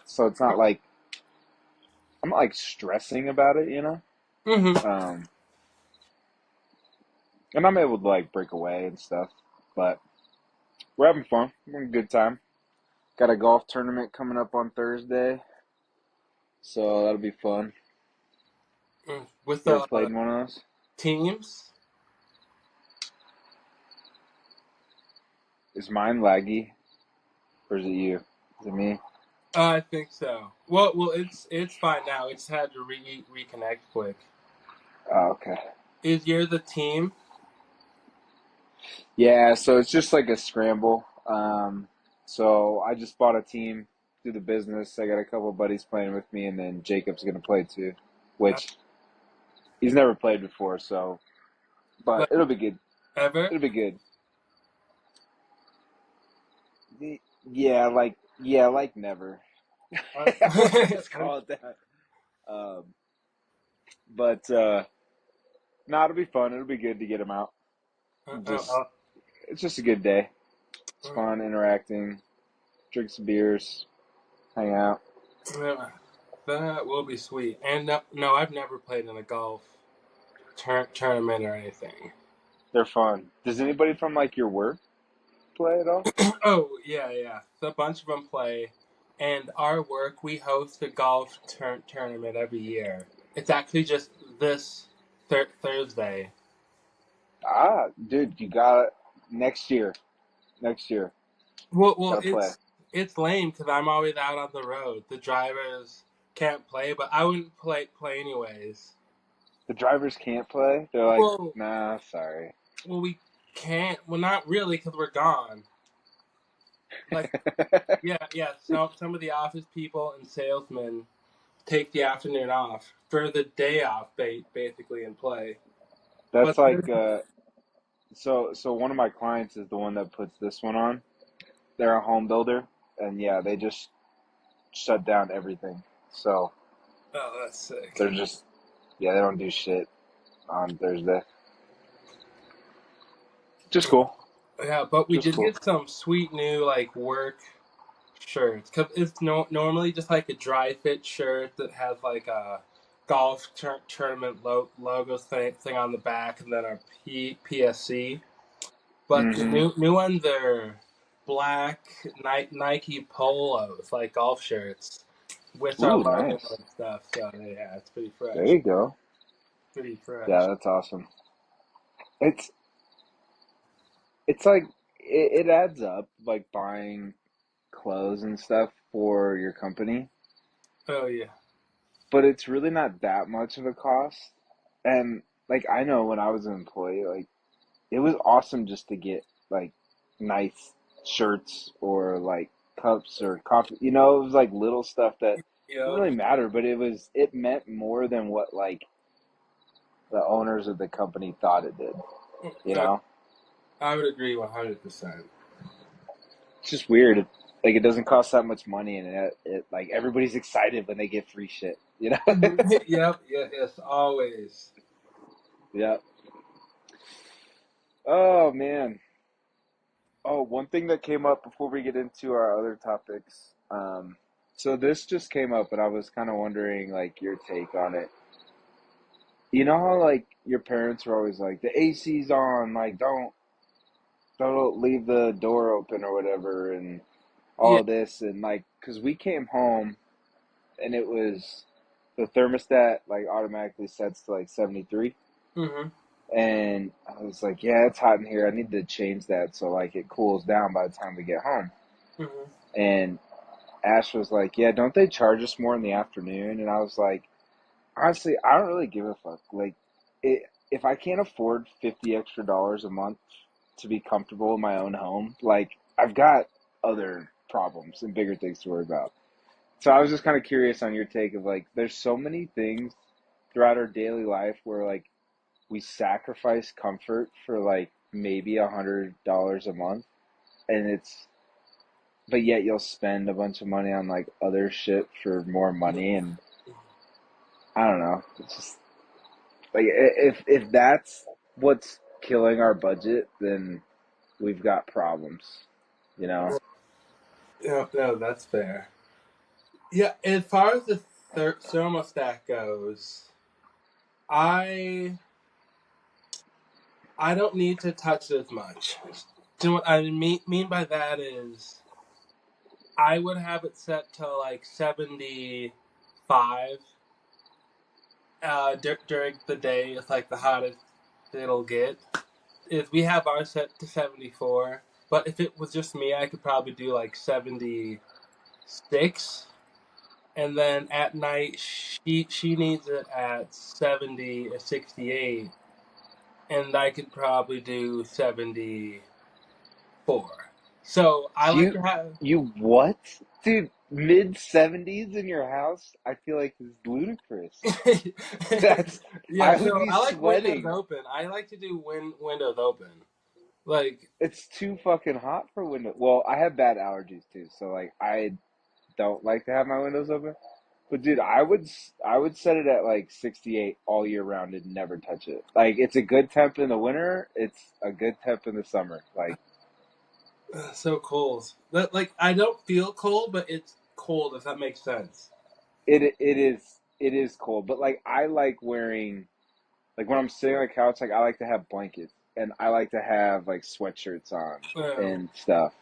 So it's not like I'm not like stressing about it, Mm-hmm. Um, and I'm able to like break away and stuff. But we're having fun. We're having a good time. Got a golf tournament coming up on Thursday, so that'll be fun. With You ever the played in one of those? teams. Is mine laggy, or is it you? Is it me? I think so. Well, it's fine now. It's had to reconnect quick. Oh, okay. Is you're the team? Yeah, so it's just like a scramble. So I just bought a team through the business. I got a couple of buddies playing with me, and then Jacob's gonna play too, Uh, which he's never played before. So, but like it'll be good. ever? It'll be good. Yeah, like never. Uh, Let's just call it that. Um, but no, it'll be fun. It'll be good to get him out. uh, Just uh, it's just a good day. It's uh, fun interacting, drink some beers, hang out. that will be sweet. And no, I've never played in a golf tournament or anything. They're fun. Does anybody from like your work play at all? Oh yeah, yeah. So a bunch of them play, and our work we host a golf tournament every year. It's actually just this Thursday. Ah, dude, you got it. Next year. Next year, Well, gotta play. it's lame because I'm always out on the road. The drivers can't play, but I wouldn't play anyways. The drivers can't play. They're like, Well, nah, sorry. well, we can't. Well, not really because we're gone. Like, yeah, yeah. So some of the office people and salesmen take the afternoon off for the day off, basically, and play. That's But like so one of my clients is the one that puts this one on. They're a home builder, and yeah, they just shut down everything. So oh, that's sick. they're just yeah, they don't do shit on Thursday. Just cool. Yeah, but we Just did cool. get some sweet new like work shirts because it's normally just like a dry fit shirt that has like a golf tournament logo thing on the back and then our PSC. But the Mm-hmm. new ones are black Nike polos, like golf shirts, with our Ooh, logo nice. and stuff. So yeah, it's pretty There fresh. you go. Pretty Yeah, fresh. that's awesome. It's it's like it adds up, like buying clothes and stuff for your company, Oh yeah. but it's really not that much of a cost. And like I know when I was an employee, like it was awesome just to get like nice shirts or like cups or coffee. It was like little stuff that didn't Yep. really matter, but it meant more than what like the owners of the company thought it did, you No, know? I would agree 100%. It's just weird. Like it doesn't cost that much money, and it like everybody's excited when they get free shit. Yep. Yes. Always. Yeah. Oh man. Oh, one thing that came up before we get into our other topics. So this just came up, and I was kind of wondering like your take on it. You know how like your parents were always like the AC's on, like don't leave the door open or whatever, and all Yeah. of this, and like because we came home and it was the thermostat like automatically sets to like 73. Hmm. And I was like, yeah, it's hot in here. I need to change that so like it cools down by the time we get home. Hmm. And Ash was like, yeah, don't they charge us more in the afternoon? And I was like, honestly, I don't really give a fuck. Like, if I can't afford $50 extra a month to be comfortable in my own home, like I've got other problems and bigger things to worry about. So I was just kind of curious on your take of like, there's so many things throughout our daily life where like we sacrifice comfort for like maybe $100 a month, and but yet you'll spend a bunch of money on like other shit for more money, and I don't know. It's just like if that's what's killing our budget, then we've got problems, you know? Yeah, no, that's fair. Yeah, as far as the thermostat goes, I I don't need to touch it as much. Do you know what I mean by that is I would have it set to like 75 during the day. It's like the hottest it'll get. If we have ours set to 74, but if it was just me, I could probably do like 76. And then at night, she needs it at 70 or 68, and I could probably do 74. So I like You to have. you what? Dude, mid 70s in your house? I feel like this is ludicrous. That's Yeah, I would so be I like windows sweating. open. I like to do windows open. Like, It's too fucking hot for window. Well, I have bad allergies too, so like I don't like to have my windows open. But dude, I would set it at like 68 all year round and never touch it. Like it's a good temp in the winter, it's a good temp in the summer. Like so cold. Like I don't feel cold, but it's cold. If that makes sense. it is cold, but like I like wearing like when I'm sitting on the couch, like I like to have blankets and I like to have like sweatshirts on Yeah, and stuff.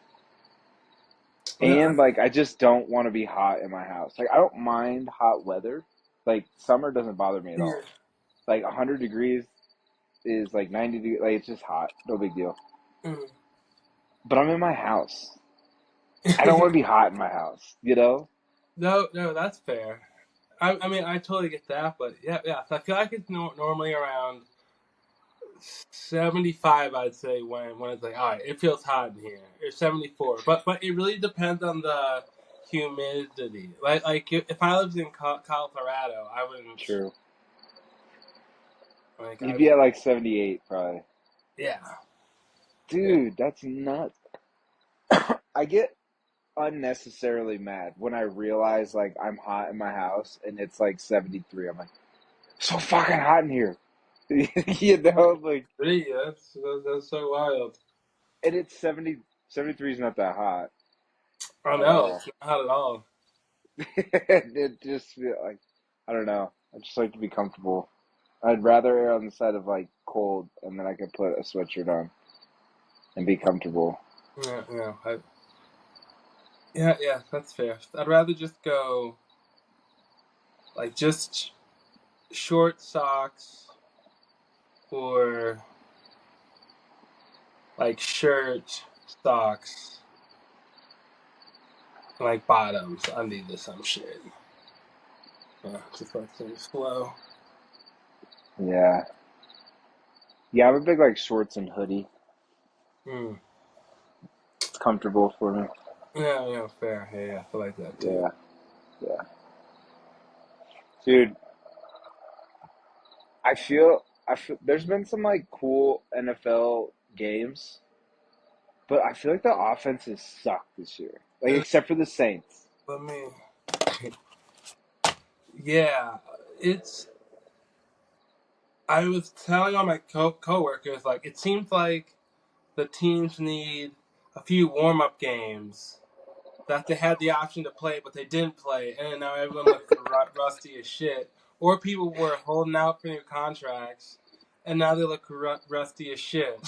yeah, And like I just don't want to be hot in my house. Like I don't mind hot weather. Like summer doesn't bother me at yeah. all. Like 100 degrees is like 90 degrees. Like it's just hot. No big deal. Mm. But I'm in my house. I don't want to be hot in my house, you know? No, no, that's fair. I mean, I totally get that, but yeah, yeah. So I feel like it's normally around 75. I'd say when it's like, all right, it feels hot in here. Or 74, but it really depends on the humidity. Like if I lived in Colorado, I wouldn't True. like You'd I be at like 78 probably. yeah yeah. Dude, that's nuts. I get unnecessarily mad when I realize like I'm hot in my house and it's like 73. I'm like, so fucking hot in here. You know, like, Really, that's so wild. and it's 70, 73 is not that hot I at know all. it's not at all. It just feel like, I don't know. I just like to be comfortable. I'd rather err on the side of like cold and then I could put a sweatshirt on and be comfortable. Yeah, yeah, yeah, yeah. That's fair. I'd rather just go like just short socks or like shirt, socks, and like bottoms under some shit. Yeah, just like things flow. Yeah. Yeah, I'm a big like shorts and hoodie. Mm. It's comfortable for me. Yeah, yeah, fair. Yeah, yeah, I feel like that too. Yeah. Yeah. Dude, I feel there's been some like cool NFL games, but I feel like the offenses suck this year. Like Uh, except for the Saints. Let me. Yeah, it's. I was telling all my coworkers like it seems like the teams need a few warm up games that they had the option to play, but they didn't play, and now everyone looks rusty as shit. Or people were holding out for new contracts, and now they look rusty as shit.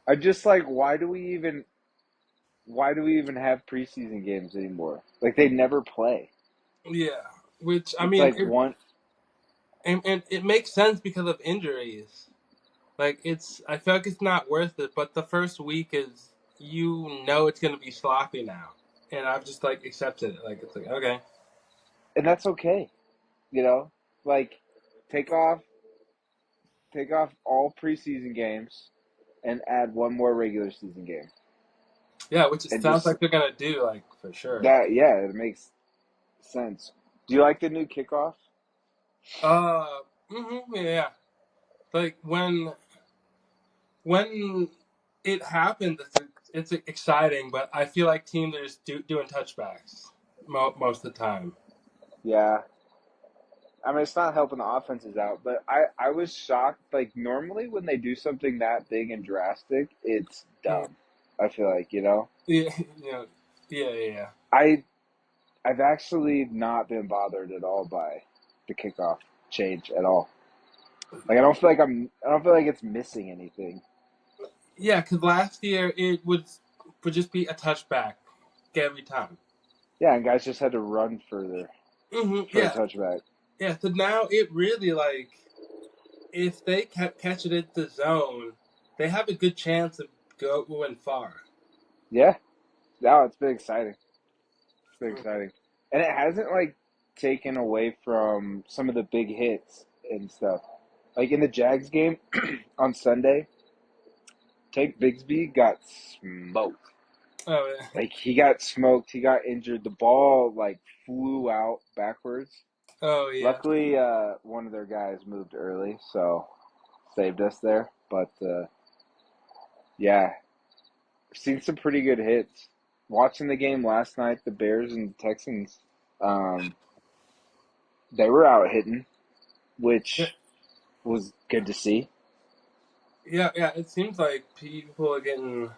I just like why do we even have preseason games anymore? Like they never play. Yeah, which I It's mean, like one and it makes sense because of injuries. Like I feel like it's not worth it. But the first week is it's gonna be sloppy now, and I've just like accepted it. Like it's like okay, and that's okay, you know? Like take off take off all preseason games and add one more regular season game. yeah, which it And sounds just like they're gonna do like for sure. that yeah, it makes sense. Do you like the new kickoff? Uh, yeah, yeah. Like when it happens, it's exciting, but I feel like teams are just doing touchbacks most of the time. Yeah. I mean, it's not helping the offenses out, but I was shocked. Like, normally when they do something that big and drastic, it's Mm. dumb. I feel like, you know? Yeah, yeah, yeah, yeah. I I've actually not been bothered at all by the kickoff change at all. Like I don't feel like it's missing anything. Yeah, because last year it would just be a touchback every time. Yeah, and guys just had to run further for a Yeah, touchback. yeah. So now it really like if they catch it in the zone, they have a good chance of going far. Yeah, no, it's been exciting. It's been Mhm. exciting, and it hasn't like taken away from some of the big hits and stuff. Like in the Jags game on Sunday, Tank Bigsby got smoked. Oh yeah. Like he got smoked. He got injured. The ball like flew out backwards. Oh yeah. Luckily, one of their guys moved early, so saved us there. But yeah, seen some pretty good hits. Watching the game last night, the Bears and Texans, um, they were out hitting, Yeah, which was good to see. yeah. It seems like people are getting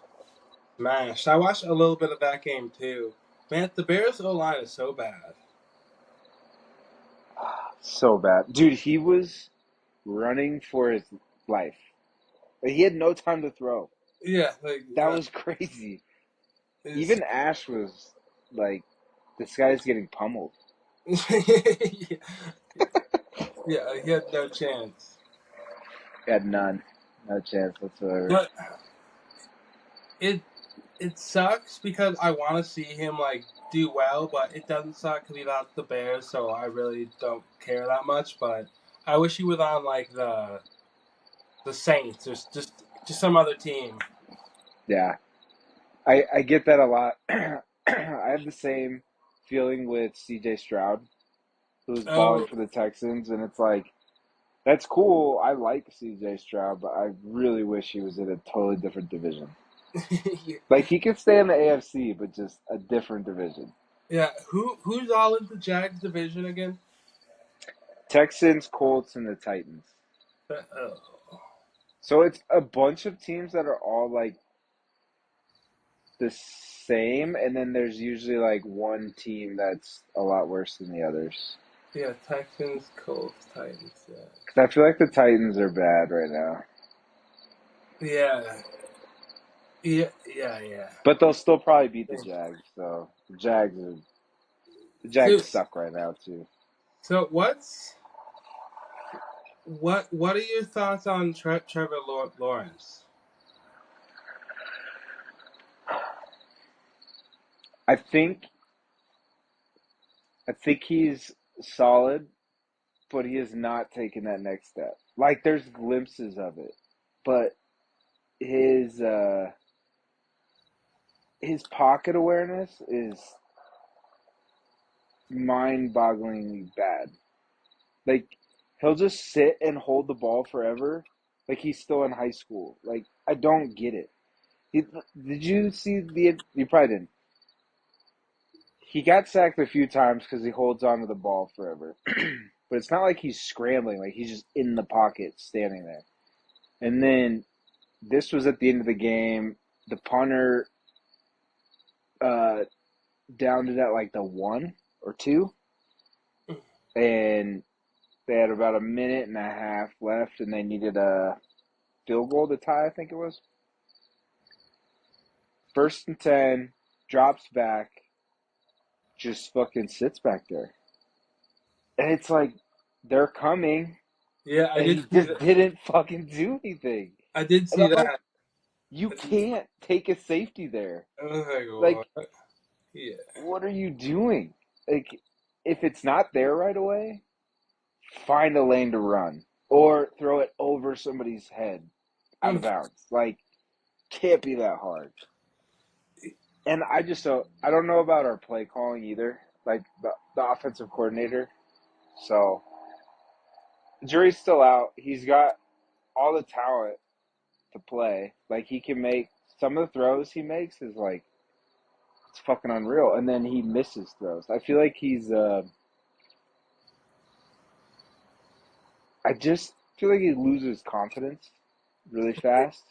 smashed. I watched a little bit of that game too. Man, the Bears O line is so bad. So bad, dude. He was running for his life. Like, he had no time to throw. Yeah, like That was crazy. it's Even Ash was like, this guy's getting pummeled. yeah, yeah, he had no chance. He had none, no chance whatsoever. But it it sucks because I want to see him like do well, but it doesn't suck because he lost the Bears, so I really don't care that much. But I wish he was on like the Saints or just some other team. Yeah, I get that a lot. I have the same feeling with C.J. Stroud, who's balling Oh, for the Texans, and it's like that's cool. I like C.J. Stroud, but I really wish he was in a totally different division. Like he could stay in the AFC, but just a different division. yeah. Who's all in the Jags division again? Texans, Colts, and the Titans. Oh, So it's a bunch of teams that are all like the same, and then there's usually like one team that's a lot worse than the others. yeah. Texans, Colts, Titans. Because I feel like the Titans are bad right now, Yeah, yeah, yeah. but they'll still probably beat the Jags. So the So, Jags suck right now too. so what are your thoughts on Trevor Lawrence? I think I think he's solid, but he has not taken that next step. Like there's glimpses of it, but his uh, his pocket awareness is mind-bogglingly bad. Like he'll just sit and hold the ball forever, like he's still in high school. Like I don't get it. He, did you see the? You probably didn't. He got sacked a few times because he holds onto the ball forever. But it's not like he's scrambling; like he's just in the pocket, standing there. And then this was at the end of the game. The punter uh, downed it at like the 1 or 2, and they had about a minute and a half left, and they needed a field goal to tie. I think it was 1st and 10. Drops back, just fucking sits back there, and it's like they're coming, Yeah, I and did he see just that. didn't fucking do anything. I did And see I'm like, that. you I did, can't take a safety there. I was Like, like, what? Yeah. what are you doing? Like, if it's not there right away, find a lane to run or throw it over somebody's head out of Mm. bounds. Like, can't be that hard. And I don't know about our play calling either, like the offensive coordinator. So, the jury's still out. He's got all the talent to play. Like, he can make some of the throws he makes is like, it's fucking unreal. And then he misses throws. I feel like I just feel like he loses confidence really fast.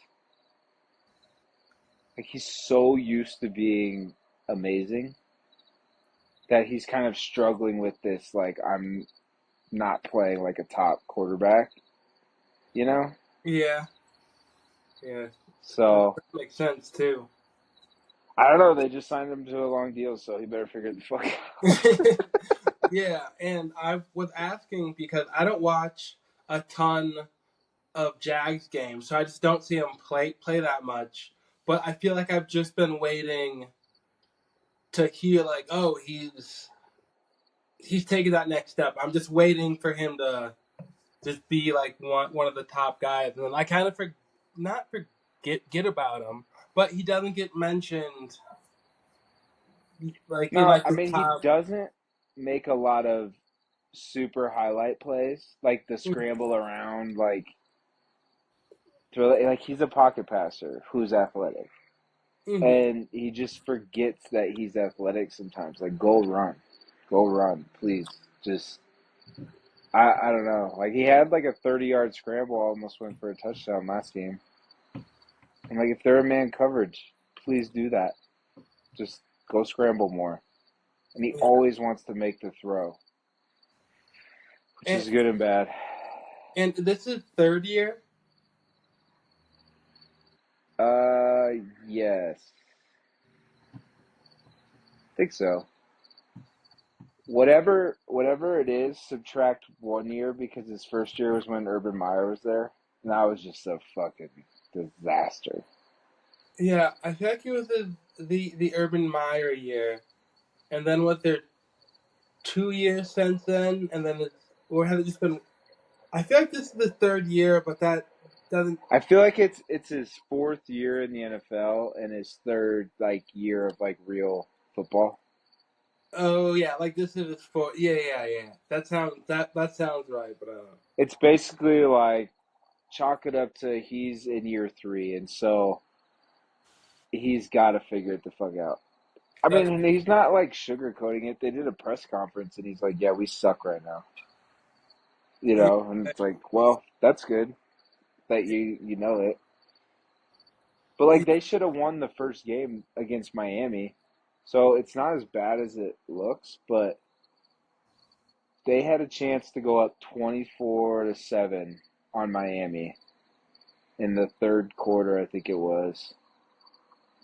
Like he's so used to being amazing that he's kind of struggling with this, like, I'm not playing like a top quarterback, you know? Yeah, yeah, that So makes sense too. I don't know. They just signed him to a long deal, so he better figure the fuck out. Yeah, and I was asking because I don't watch a ton of Jags games, so I just don't see him play that much. But I feel like I've just been waiting to hear like, oh, he's taking that next step. I'm just waiting for him to just be like one of the top guys, and then I kind of not forget about him, but he doesn't get mentioned like in No, like I the mean, he top. doesn't make a lot of super highlight plays, like the scramble around, like throw, like he's a pocket passer who's athletic, Mm-hmm. and he just forgets that he's athletic sometimes. Like, go run, please. Just I don't know. Like he had like a 30-yard scramble, almost went for a touchdown last game. I'm like, if they're a man coverage, please do that. Just go scramble more. And he Yeah. always wants to make the throw, which And is good and bad. this is third year. Uh, yes, I think so. Whatever it is, subtract 1 year because his first year was when Urban Meyer was there, and that was just a fucking disaster. Yeah, I feel like it was the Urban Meyer year, and then was there 2 years since then, and then or has it just been? I feel like this is the third year, but that doesn't. I feel like it's his fourth year in the NFL and his third like year of like real football. Oh yeah, like this is his fourth. Yeah, yeah, yeah. That sounds right, but It's basically like chalk it up to he's in year three, and so he's got to figure it the fuck out. I mean, that's and he's not like sugarcoating it. They did a press conference, and he's like, "Yeah, we suck right now," and it's like, well, that's good that you know it. But like, they should have won the first game against Miami, so it's not as bad as it looks. But they had a chance to go up 24-7 on Miami in the third quarter, I think it was.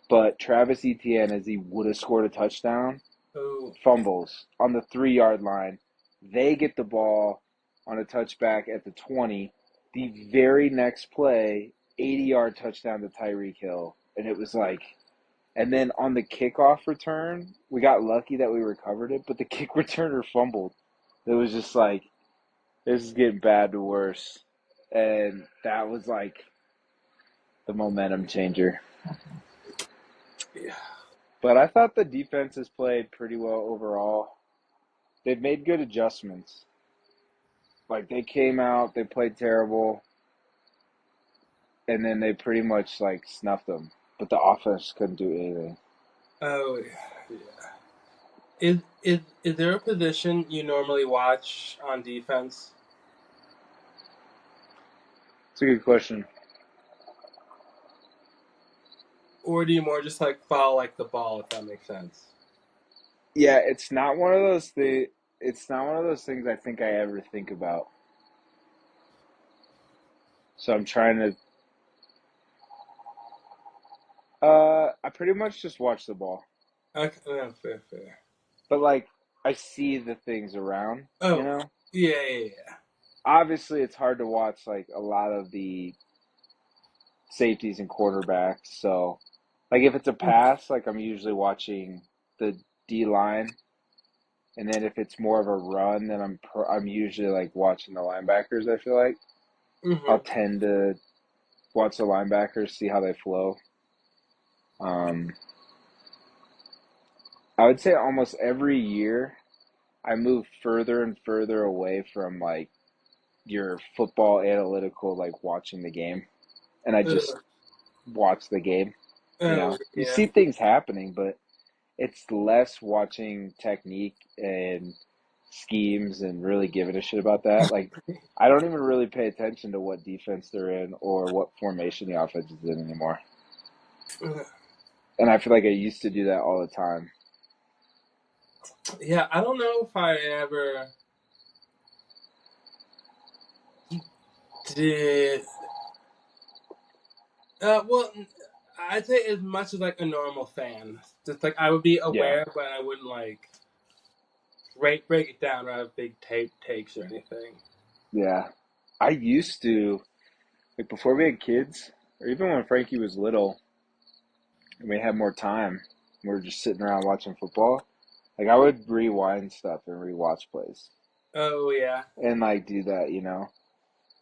But Travis Etienne, as he would have scored a touchdown, oh fumbles on the 3 yard line. They get the ball on a touchback at the 20. The very next play, 80-yard touchdown to Tyreek Hill. And it was like, and then on the kickoff return, we got lucky that we recovered it, but the kick returner fumbled. It was just like, this is getting bad to worse. And that was like the momentum changer. yeah. But I thought the defense has played pretty well overall. They've made good adjustments. Like they came out, they played terrible, and then they pretty much like snuffed them. But the offense couldn't do anything. Oh yeah, yeah. Is there a position you normally watch on defense, It's a good question. or do you more just like follow like the ball, if that makes sense? Yeah, it's not one of those things. It's not one of those things I think I ever think about. So I'm trying to. I pretty much just watch the ball, Okay, no, fair, fair. but like I see the things around. You Oh know, yeah, yeah, yeah. obviously it's hard to watch like a lot of the safeties and quarterbacks. So, like if it's a pass, like I'm usually watching the D line, and then if it's more of a run, then I'm usually like watching the linebackers. I feel like I'll Mm-hmm. tend to watch the linebackers, see how they flow. Um, I would say almost every year I move further and further away from like your football analytical, like watching the game, and I just watch the game. Oh You yeah. see things happening, but it's less watching technique and schemes and really giving a shit about that. Like, I don't even really pay attention to what defense they're in or what formation the offense is in anymore. And I feel like I used to do that all the time. Yeah, I don't know if I ever did. Well, I'd say as much as like a normal fan. Just like I would be Yeah, aware, but I wouldn't like break it down or have big takes or anything. yeah. I used to, like, before we had kids, or even when Frankie was little and we had more time, we were just sitting around watching football. Like, I would rewind stuff and rewatch plays Oh yeah. and like do that.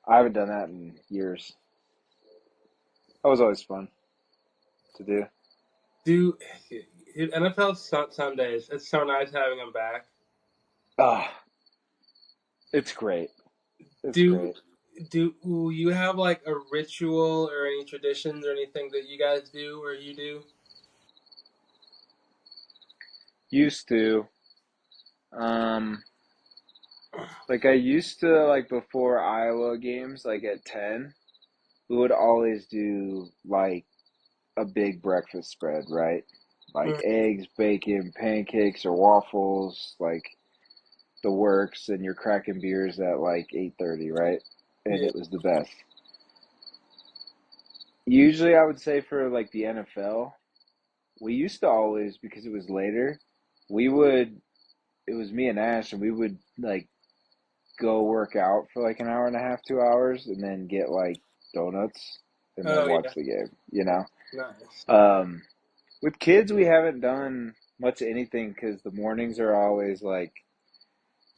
I haven't done that in years. That was always fun to do. Do NFL some days? It's so nice having them back. Ah, it's great. It's Do great. do you have like a ritual or any traditions or anything that you guys do or you do? Used to, um, like I used to like before Iowa games, like at 10, we would always do like a big breakfast spread, right? Like Mm, eggs, bacon, pancakes, or waffles, like the works, and you're cracking beers at like 8:30, right? And yeah. it was the best. Usually, I would say for like the NFL, we used to always because it was later. We would it was me and Ash, and we would like go work out for like an hour and a half, 2 hours, and then get like donuts and then Oh watch yeah. the game. Nice. Um, with kids, we haven't done much of anything because the mornings are always like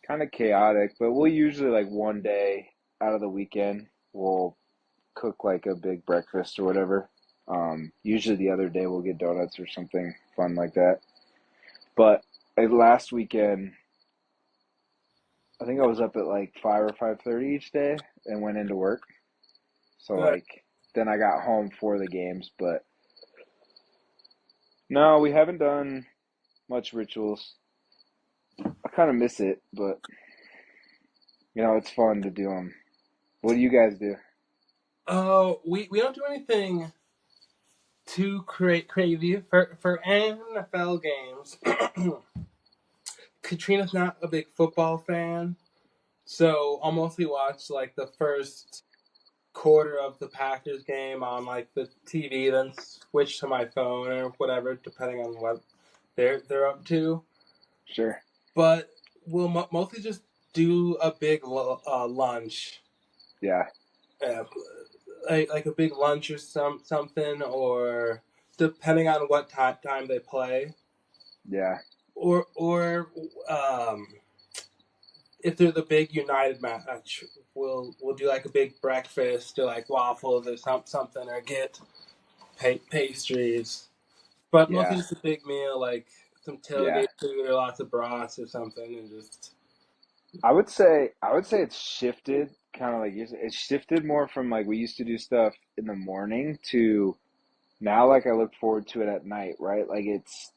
kind of chaotic, but we'll usually like one day out of the weekend, we'll cook like a big breakfast or whatever. Usually the other day we'll get donuts or something fun like that. But last weekend, I think I was up at like 5 or 5:30 each day and went into work. So Uh, like then I got home for the games, but no, we haven't done much rituals. I kind of miss it, but it's fun to do them. What do you guys do? oh, we don't do anything too crazy for NFL games. Katrina's not a big football fan, so I'll mostly watch like the first quarter of the Packers game on like the TV, then switch to my phone or whatever, depending on what they're up to. Sure. But we'll mostly just do a big lunch, Yeah. uh, like a big lunch or something, or depending on what time they play, Yeah. or um, if they're the big United match, we'll do like a big breakfast or like waffles or something, or get pastries. But mostly Yeah. just a big meal, like some Yeah. tailgate food or lots of brats or something, and just I would say it's shifted kind of like it's shifted more from like we used to do stuff in the morning to now like I look forward to it at night, right? Like it's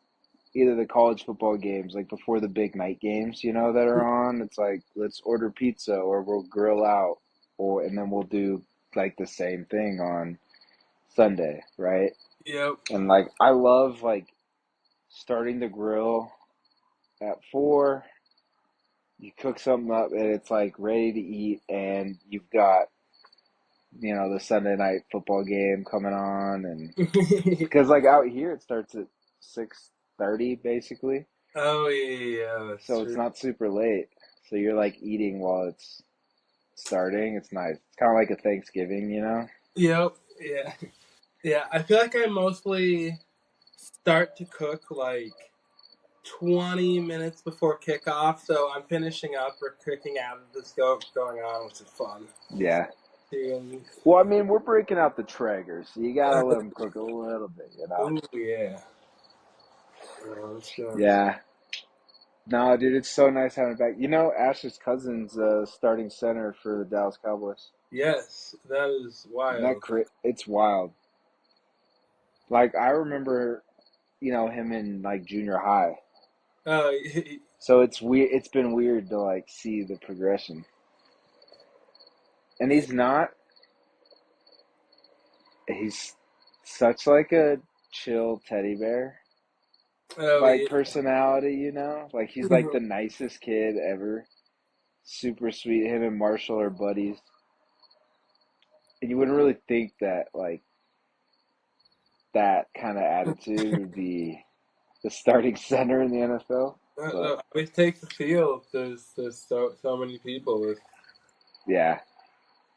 either the college football games, like before the big night games, that are on. It's like let's order pizza or we'll grill out, or and then we'll do like the same thing on Sunday, right? yep. And like I love like starting the grill at 4. You cook something up and it's like ready to eat, and you've got the Sunday night football game coming on, and because like out here it starts at 6:30 basically, Oh yeah, that's so it's true. not super late. So you're like eating while it's starting. It's nice. It's kind of like a Thanksgiving. Yep. Yeah. Yeah. I feel like I mostly start to cook like 20 minutes before kickoff, so I'm finishing up or cooking out of this going on, which is fun. Yeah. And, Well, I mean, we're breaking out the Traeger, so you gotta let them cook a little bit. ooh yeah. That's nice. Yeah. No, dude, it's so nice having it back. Ash's cousin's starting center for the Dallas Cowboys. Yes, that is Isn't that wild. It's wild. Like I remember, him in like junior high. Uh, So it's weird. It's been weird to like see the progression. And he's such like a chill teddy bear. Oh like yeah. personality, Like he's like the nicest kid ever. Super sweet. Him and Marshall are buddies. And you wouldn't really think that like that kind of attitude would be the starting center in the NFL. But Always take the field. There's so many people with yeah,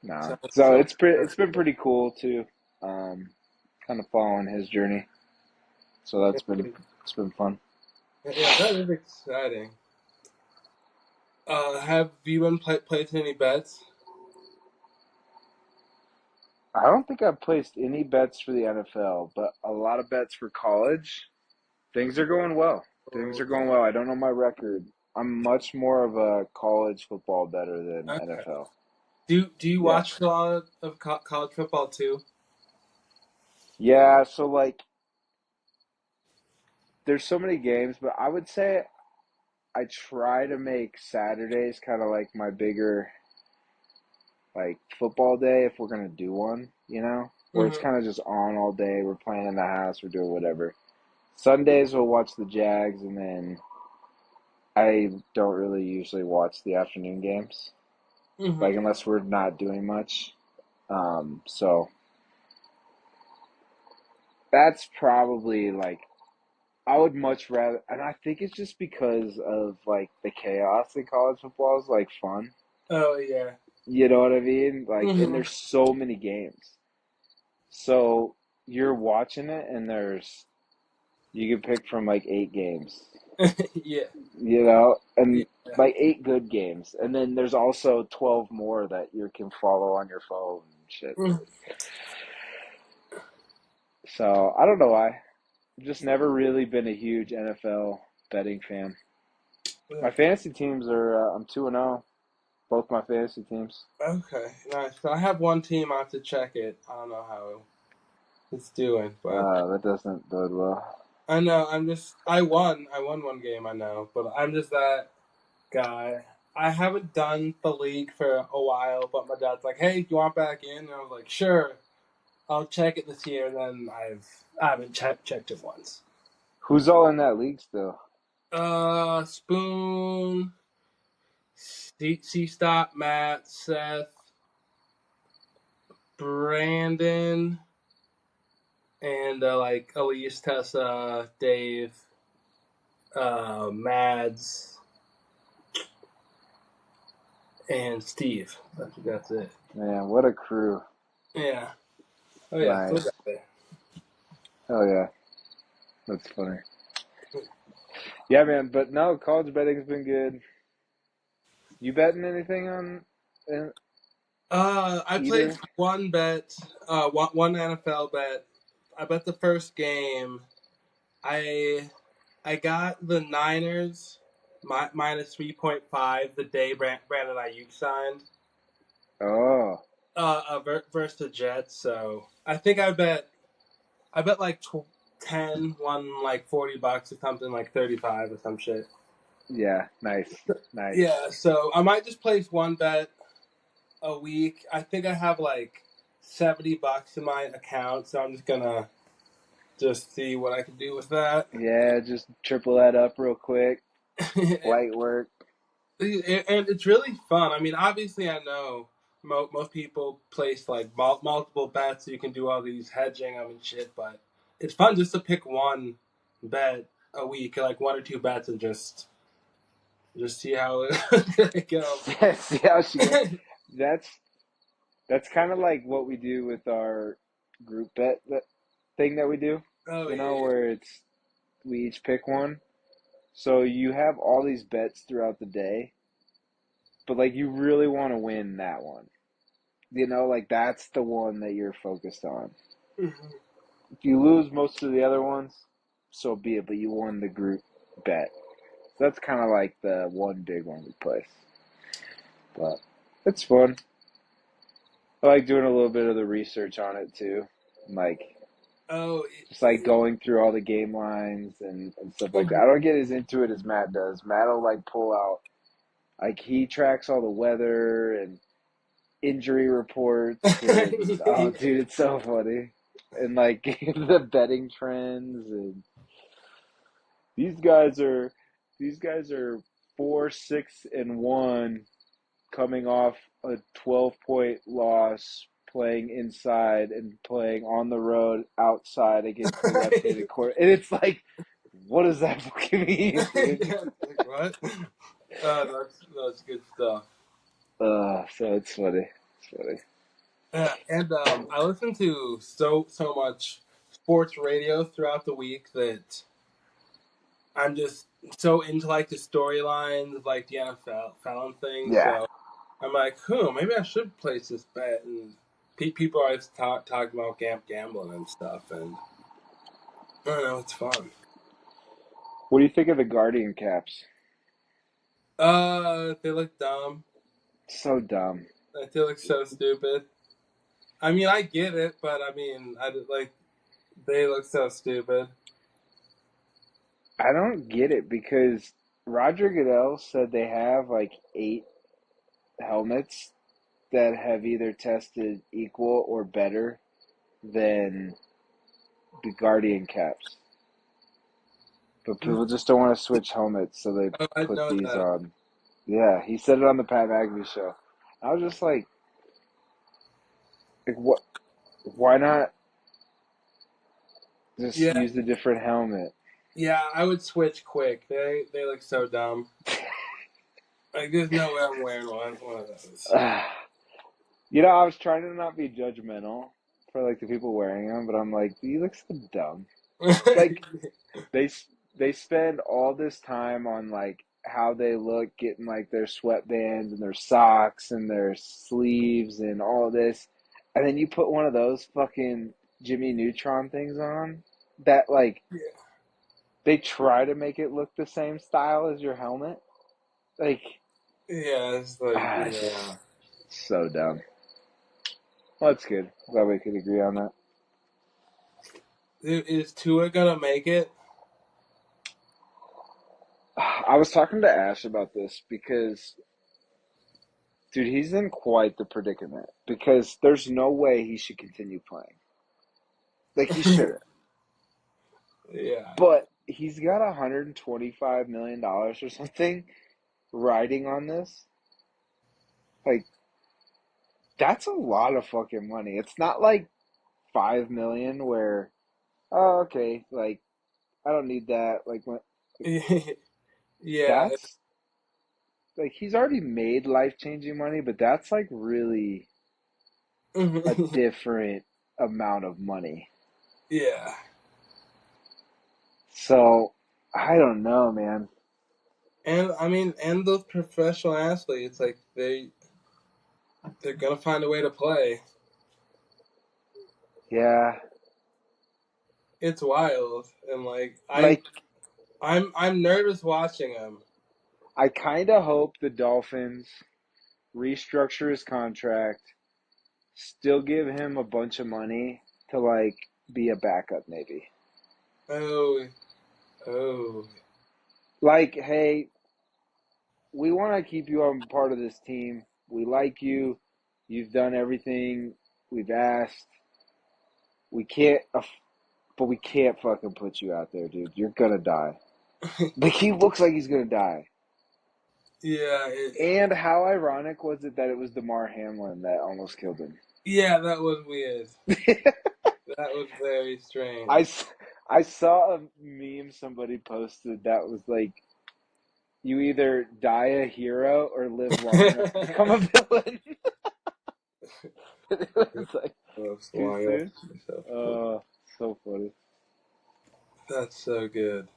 no. So so it's many been people. pretty cool too. Um, kind of following his journey. So it's been fun. Yeah, that is exciting. Have you been placing any bets? I don't think I've placed any bets for the NFL, but a lot of bets for college. Things are going well. Things Oh, are going well. I don't know my record. I'm much more of a college football better than okay. NFL. Do you Yeah. watch a lot of college football too? Yeah, so like there's so many games, but I would say I try to make Saturdays kind of like my bigger like football day if we're gonna do one, where it's Hmm. kind of just on all day. We're playing in the house, we're doing whatever. Sundays we'll watch the Jags, and then I don't really usually watch the afternoon games, Hmm. like unless we're not doing much. So that's probably like I would much rather, and I think it's just because of like the chaos in college football is like fun. Oh yeah. You know what I mean? Like, and Hmm. there's so many games. So you're watching it, and you can pick from like 8 games, Yeah. and Yeah. like 8 good games, and then there's also 12 more that you can follow on your phone and shit. Mhm. So I don't know why. I've just never really been a huge NFL betting fan. My fantasy teams are I'm 2-0, both my fantasy teams. Okay, nice. So I have one team. I have to check it. I don't know how it's doing, but That doesn't bode well. I know. I won. I won one game. I know, but I'm just that guy. I haven't done the league for a while, but my dad's like, "Hey, you want back in?" And I was like, "Sure, I'll check it this year." And then I haven't checked it once. Who's all in that league still? Spoon, C Stop, Matt, Seth, Brandon, and like Elise, Tessa, Dave, Mads, and Steve. I think that's it. Man, what a crew! Yeah. Oh yeah. Still Nice. got it. Hell yeah, that's funny. Yeah, man. But no, college betting's been good. You betting anything on I either? placed one bet, one NFL bet. I bet the first game. I I got the Niners minus 3.5 the day Brandon Ayuk signed. Oh, Versus the Jets. So I think I bet like 10 won like $40 or something like 35 or some shit. yeah, nice, nice. Yeah, so I might just place one bet a week. I think I have like $70 in my account, so I'm just gonna just see what I can do with that. Yeah, just triple that up real quick. and Light work. it's really fun. I mean, obviously, I know most people place like multiple bets, so you can do all these hedging them and shit. But it's fun just to pick one bet a week, like one or two bets, and just see how it go. See how she goes. That's that's kind of like what we do with our group bet thing that we do. Oh yeah. Where it's we each pick one. So you have all these bets throughout the day, but like you really want to win that one. Like that's the one that you're focused on. Mhm. If you lose most of the other ones, so be it, but you won the group bet. So that's kind of like the one big one we place. But it's fun. I like doing a little bit of the research on it too. Like Oh. just like going through all the game lines and stuff like that. I don't get as into it as Matt does. Matt will like pull out like he tracks all the weather and injury reports and oh dude, it's so funny. And like the betting trends and these guys are these guys are 4-6-1 coming off a 12-point loss, playing inside and playing on the road outside against the left-handed court. And it's like, what does that fucking mean, dude? Yeah, like what? That's good stuff. So it's funny. It's funny. And I listen to so much sports radio throughout the week that I'm just so into like the storylines of like the NFL and things. Yeah. So I'm like, maybe I should place this bet. And people are always talking about gambling and stuff, and I don't know, it's fun. What do you think of the Guardian caps? They look dumb. So dumb. They look so stupid. I mean, I get it, but I mean, they look so stupid. I don't get it because Roger Goodell said they have like 8 helmets that have either tested equal or better than the Guardian caps. But people just don't want to switch helmets, so they Oh, I put know these that. on. Yeah, he said it on the Pat McAfee show. I was just like what? Why not just Yeah, use a different helmet? yeah, I would switch quick. They look so dumb. Like, there's no way I'm wearing one of those. I was trying to not be judgmental for like the people wearing them, but I'm like, you look so dumb. Like they they spend all this time on like how they look, getting like their sweatbands and their socks and their sleeves and all this, and then you put one of those fucking Jimmy Neutron things on that like Yeah, they try to make it look the same style as your helmet. Like, yeah, it's like ah, yeah. so dumb. Well, that's good. Glad we could agree on that. Is Tua gonna make it? I was talking to Ash about this because, dude, he's in quite the predicament because there's no way he should continue playing. Like, he shouldn't. Yeah, But he's got $125 million or something riding on this. Like, that's a lot of fucking money. It's not like 5 million where, oh, okay, like, I don't need that. Like, yeah, that's like, he's already made life changing money, but that's like really a different amount of money. yeah. So I don't know, man. And I mean, and those professional athletes, like they're gonna find a way to play. Yeah, It's wild, and like like I'm nervous watching them. I kind of hope the Dolphins restructure his contract, still give him a bunch of money to like be a backup, maybe. Oh, oh, Like, hey, we want to keep you on part of this team. We like you. You've done everything we've asked. We can't, but we can't fucking put you out there, dude. You're gonna die. Like he looks like he's gonna die. yeah, And how ironic was it that it was Damar Hamlin that almost killed him? yeah. That was weird. That was very I, strange. I saw a meme somebody posted that was like, you either die a hero or live long enough to become a villain. It was like too soon. Oh, so funny. That's so good.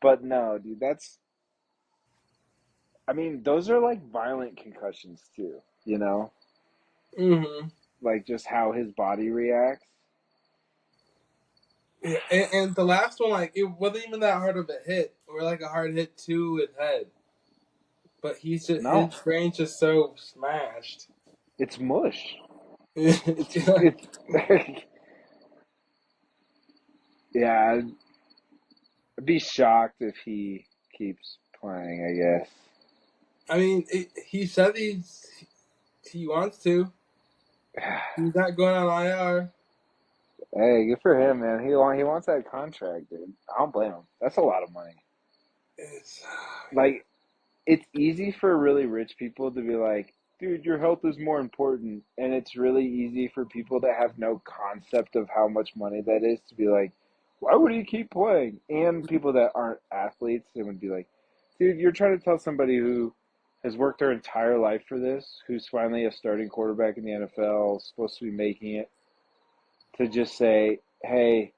But no, dude, I mean, those are like violent concussions too, you know? Hmm. Like just how his body reacts. Yeah, and the last one, like, it wasn't even that hard of a hit, or like a hard hit to his head, but No, his brain's just so smashed. it's mush. Yeah. It's yeah, I'd be shocked if he keeps playing, I guess. I mean, he said he wants to. He's not going on IR. Hey, good for him, man. He wants that contract, dude. I don't blame him. That's a lot of money. It's Like, it's easy for really rich people to be like, dude, your health is more important. And it's really easy for people that have no concept of how much money that is to be like, why would he keep playing? And people that aren't athletes, they would be like, dude, you're trying to tell somebody who has worked their entire life for this, who's finally a starting quarterback in the NFL, supposed to be making it, to just say, hey,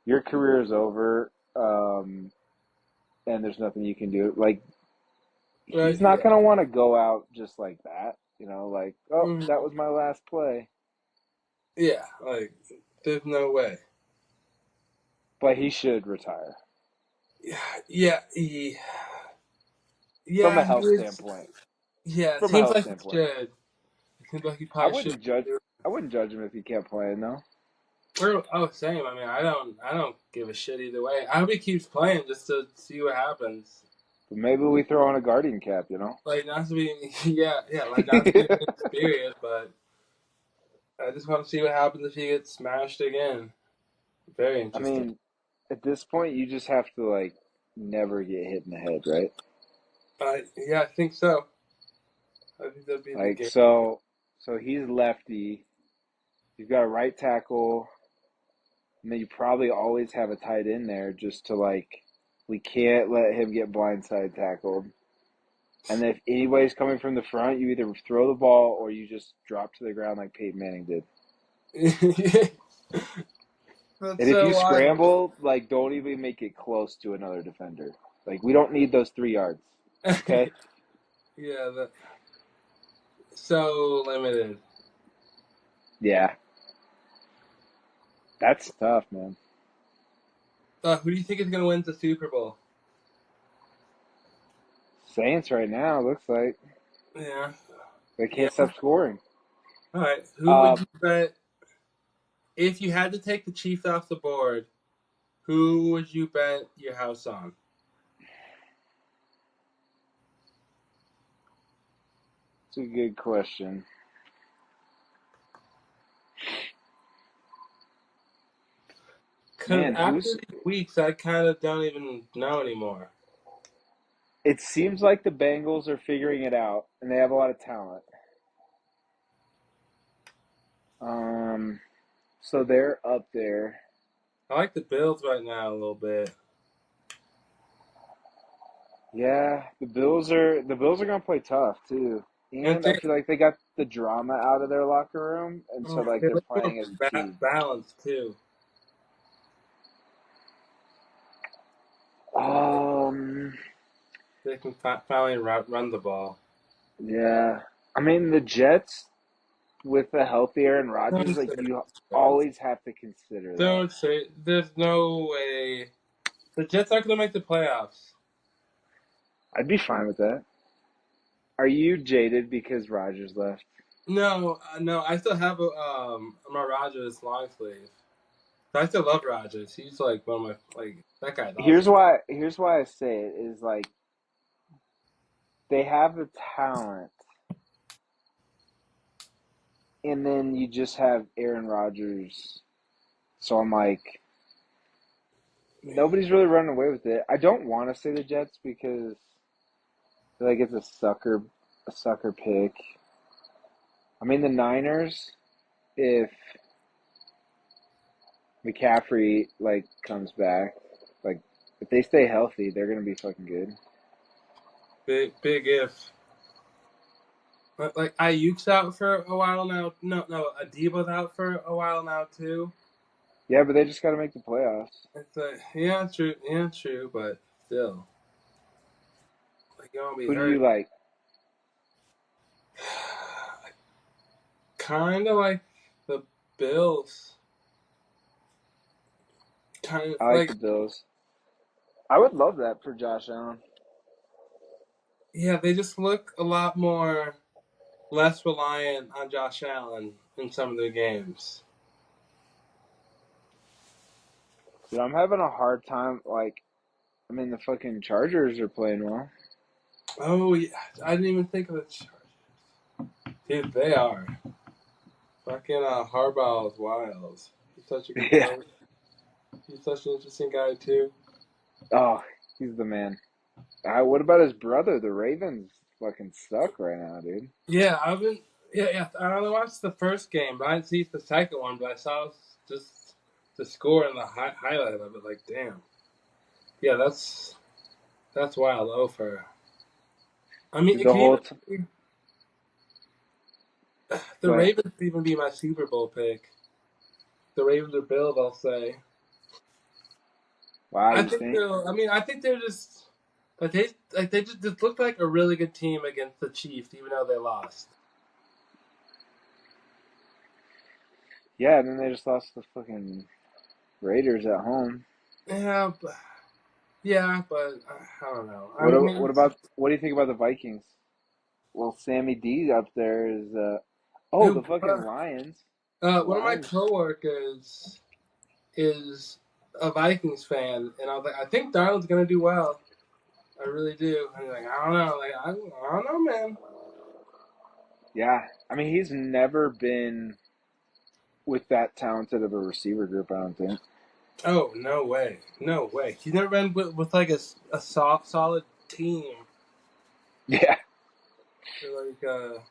your career is over, and there's nothing you can do. Like, he's right. not going to want to go out just like that, like, oh, Mm, that was my last play. yeah. Like, there's no way. But he should retire Yeah. Yeah. from a Yeah. He health is. standpoint. Yeah. It From a seems health like he standpoint, should. It seems like he I probably should. wouldn't judge. I wouldn't judge him if he kept playing though. Oh, same. I mean, I don't give a shit either way. I hope he keeps playing just to see what happens. But maybe we throw on a guardian cap, Like, not to be, yeah, yeah, like not to be inexperienced, but I just want to see what happens if he gets smashed again. Very I interesting. mean, at this point, you just have to like never get hit in the head, right? Yeah, I think so. I think that'd be the Like game. so he's lefty. You've got a right tackle, and then you probably always have a tight end there just to like we can't let him get blindside tackled. And if anybody's coming from the front, you either throw the ball or you just drop to the ground like Peyton Manning did. That's And if so you wild. scramble, like don't even make it close to another defender. Like we don't need those 3 yards. Okay? Yeah, so limited. Yeah. That's tough, man. Who do you think is going to win the Super Bowl? Saints right now looks like Yeah, they yeah. can't stop scoring. All right. Who would Uh you bet if you had to take the Chiefs off the board? Who would you bet your house on? it's a good question. Because Man, after who's these weeks, I kind of don't even know anymore. it seems like the Bengals are figuring it out and they have a lot of talent. Um so they're up there. I like the Bills right now a little bit. Yeah, the Bills are gonna play tough too, And and I they, feel like they got the drama out of their locker room, and so like they they're look more playing as a team. balanced, too. Um, They can finally run the ball. yeah, I mean the Jets with the healthy Aaron Rodgers, Don't like say you Jets. always have to consider that. Don't say. There's no way. The Jets aren't going to make the playoffs. I'd be fine with that. Are you jaded because Rodgers left? No, no. I still have my Rogers long sleeve. I still love Rogers. He's like one of my that guy's Here's awesome. why. Here's why I say it is like they have the talent, and then you just have Aaron Rodgers. So I'm like, nobody's really running away with it. I don't want to say the Jets because I feel like it's a sucker pick. I mean the Niners, if McCaffrey like comes back, like if they stay healthy, they're gonna be fucking good. Big if. Like Ayuk's out for a while now. No, no, Adiba's out for a while now too. Yeah, but they just got to make the playoffs. It's like yeah, true, yeah, true, but still, like you won't be Who do hurt. you like? Kind of like the Bills. Kind of I like like the Bills. I would love that for Josh Allen. yeah, they just look a lot more less reliant on Josh Allen in some of their games. Dude, I'm having a hard time. Like, I mean, the fucking Chargers are playing well. Oh yeah, I didn't even think of the Chargers. Dude, they are fucking Harbaugh's wild. He's such a good Yeah. coach. He's such an interesting guy too. Oh, he's the man. What about his brother? The Ravens fucking suck right now, dude. Yeah, I've been. Yeah, yeah. I only watched the first game, but I didn't see the second one. But I saw just the score and the highlight of it. Like, damn. Yeah, that's wild. Over. I mean, Dude, it the could even whole t- be, the Go ahead. Ravens could even be my Super Bowl pick. The Ravens or Bills, I'll say. Wow, I you think think? they'll. I mean, I think they're just like they just looked like a really good team against the Chiefs, even though they lost. Yeah, and then they just lost the fucking Raiders at home. Yeah, but I don't know. I What mean, what about what do you think about the Vikings? Well, Sammy D up there is oh, the who? fucking Lions. The One of my Lions. coworkers is a Vikings fan, and I was like, I think Darnold's gonna do well. I really do. And he's like, I don't know. Like, I don't know, man. Yeah. I mean, he's never been with that talented of a receiver group, I don't think. Oh, no way, no way. He's never been with like a soft, solid team. Yeah. Like,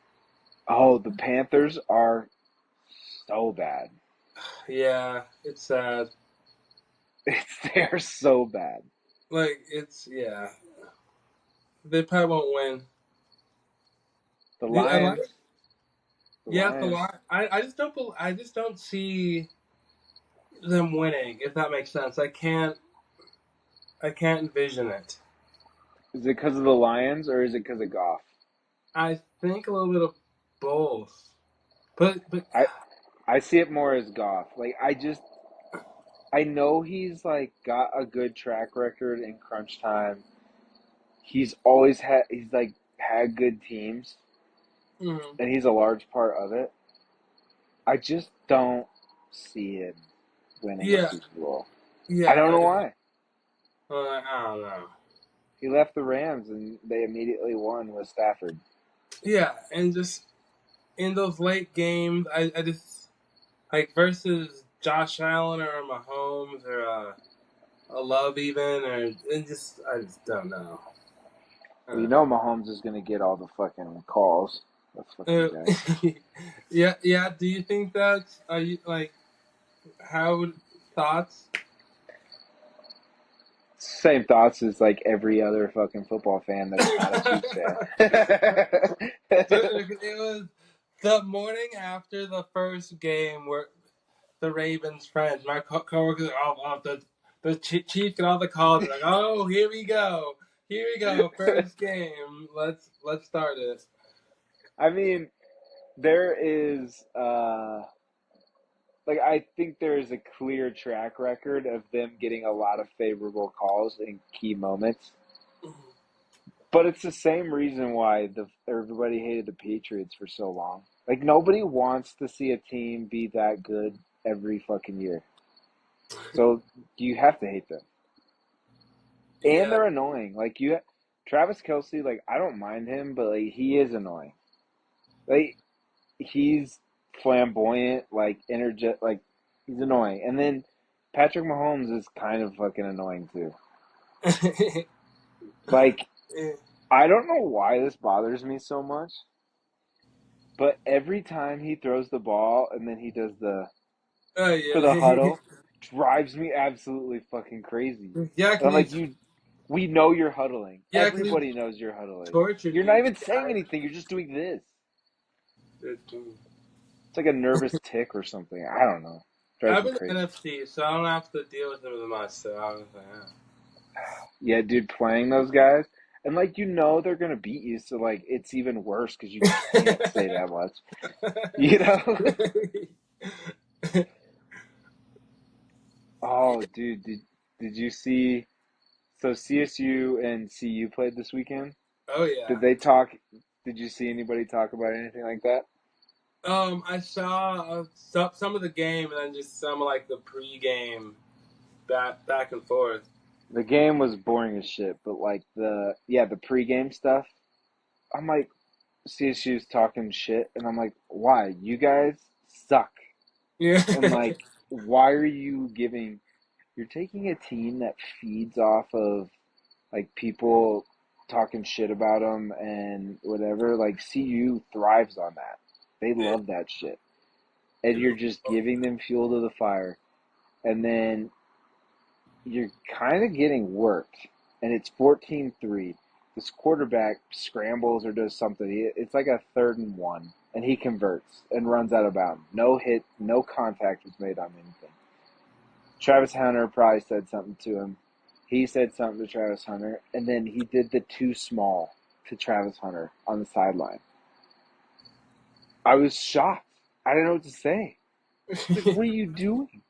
Oh, the Panthers are so bad. yeah, it's sad. They're so bad. Like, yeah, they probably won't win. The I like, Lions, the yeah, the Lions. line. I just don't see them winning. If that makes sense, I can't envision it. Is it because of the Lions or is it because of Goff? I think a little bit of both, but I I see it more as Goff. Like I know he's like got a good track record in crunch time. He's like had good teams mm, and he's a large part of it. I just don't see him winning a yeah, Super Bowl. I don't yeah. know why. I don't know. He left the Rams and they immediately won with Stafford. Yeah, and just in those late games, I just like versus Josh Allen or Mahomes or a Love even or and just I just don't know. Well, you Uh, know Mahomes is gonna get all the fucking calls. That fucking uh, guy. yeah, yeah. Do you think that? Are you like how thoughts? Same thoughts as like every other fucking football fan that's not a Chiefs fan. It was the morning after the first game where the Ravens friends, my coworkers, oh, the Chiefs and all the calls are like, oh, here we go, first game, let's start it. I mean, there is like I think there is a clear track record of them getting a lot of favorable calls in key moments. But it's the same reason why the everybody hated the Patriots for so long. Like nobody wants to see a team be that good every fucking year. So you have to hate them. And Yeah, they're annoying. Travis Kelsey, like I don't mind him, but like he is annoying. Like he's flamboyant, like energetic, like he's annoying. And then Patrick Mahomes is kind of fucking annoying too. Like I don't know why this bothers me so much, but every time he throws the ball and then he does the oh for the yeah, huddle, drives me absolutely fucking crazy. yeah, And I'm because like, we know you're huddling. he Everybody knows you're huddling. tortured You're not you. even saying anything. You're just doing this. Yeah. It's like a nervous tick or something. I don't know. Drives I'm me in the crazy. NFC, so I don't have to deal with them as much. So I was like, Yeah, dude, playing those guys. And like you know they're gonna beat you, so like it's even worse because you can't say that much. You know? Oh, dude, did you see? So CSU and CU played this weekend. oh yeah. Did they talk? Did you see anybody talk about anything like that? I saw some of the game and then just some of like the pregame back and forth. The game was boring as shit, but like the pregame stuff. I'm like CSU's talking shit, and I'm like, why? You guys suck. Yeah. And like why are you giving? You're taking a team that feeds off of like people talking shit about them and whatever. Like CU thrives on that. They Yeah, love that shit, and you're just giving them fuel to the fire, and then you're kind of getting worked, and it's 14-3. This quarterback scrambles or does something. It's like a 3rd and 1, and he converts and runs out of bounds. No hit, no contact was made on anything. Travis Hunter probably said something to him. He said something to Travis Hunter, and then he did the too small to Travis Hunter on the sideline. I was shocked. I didn't know what to say. It's like, what are you doing?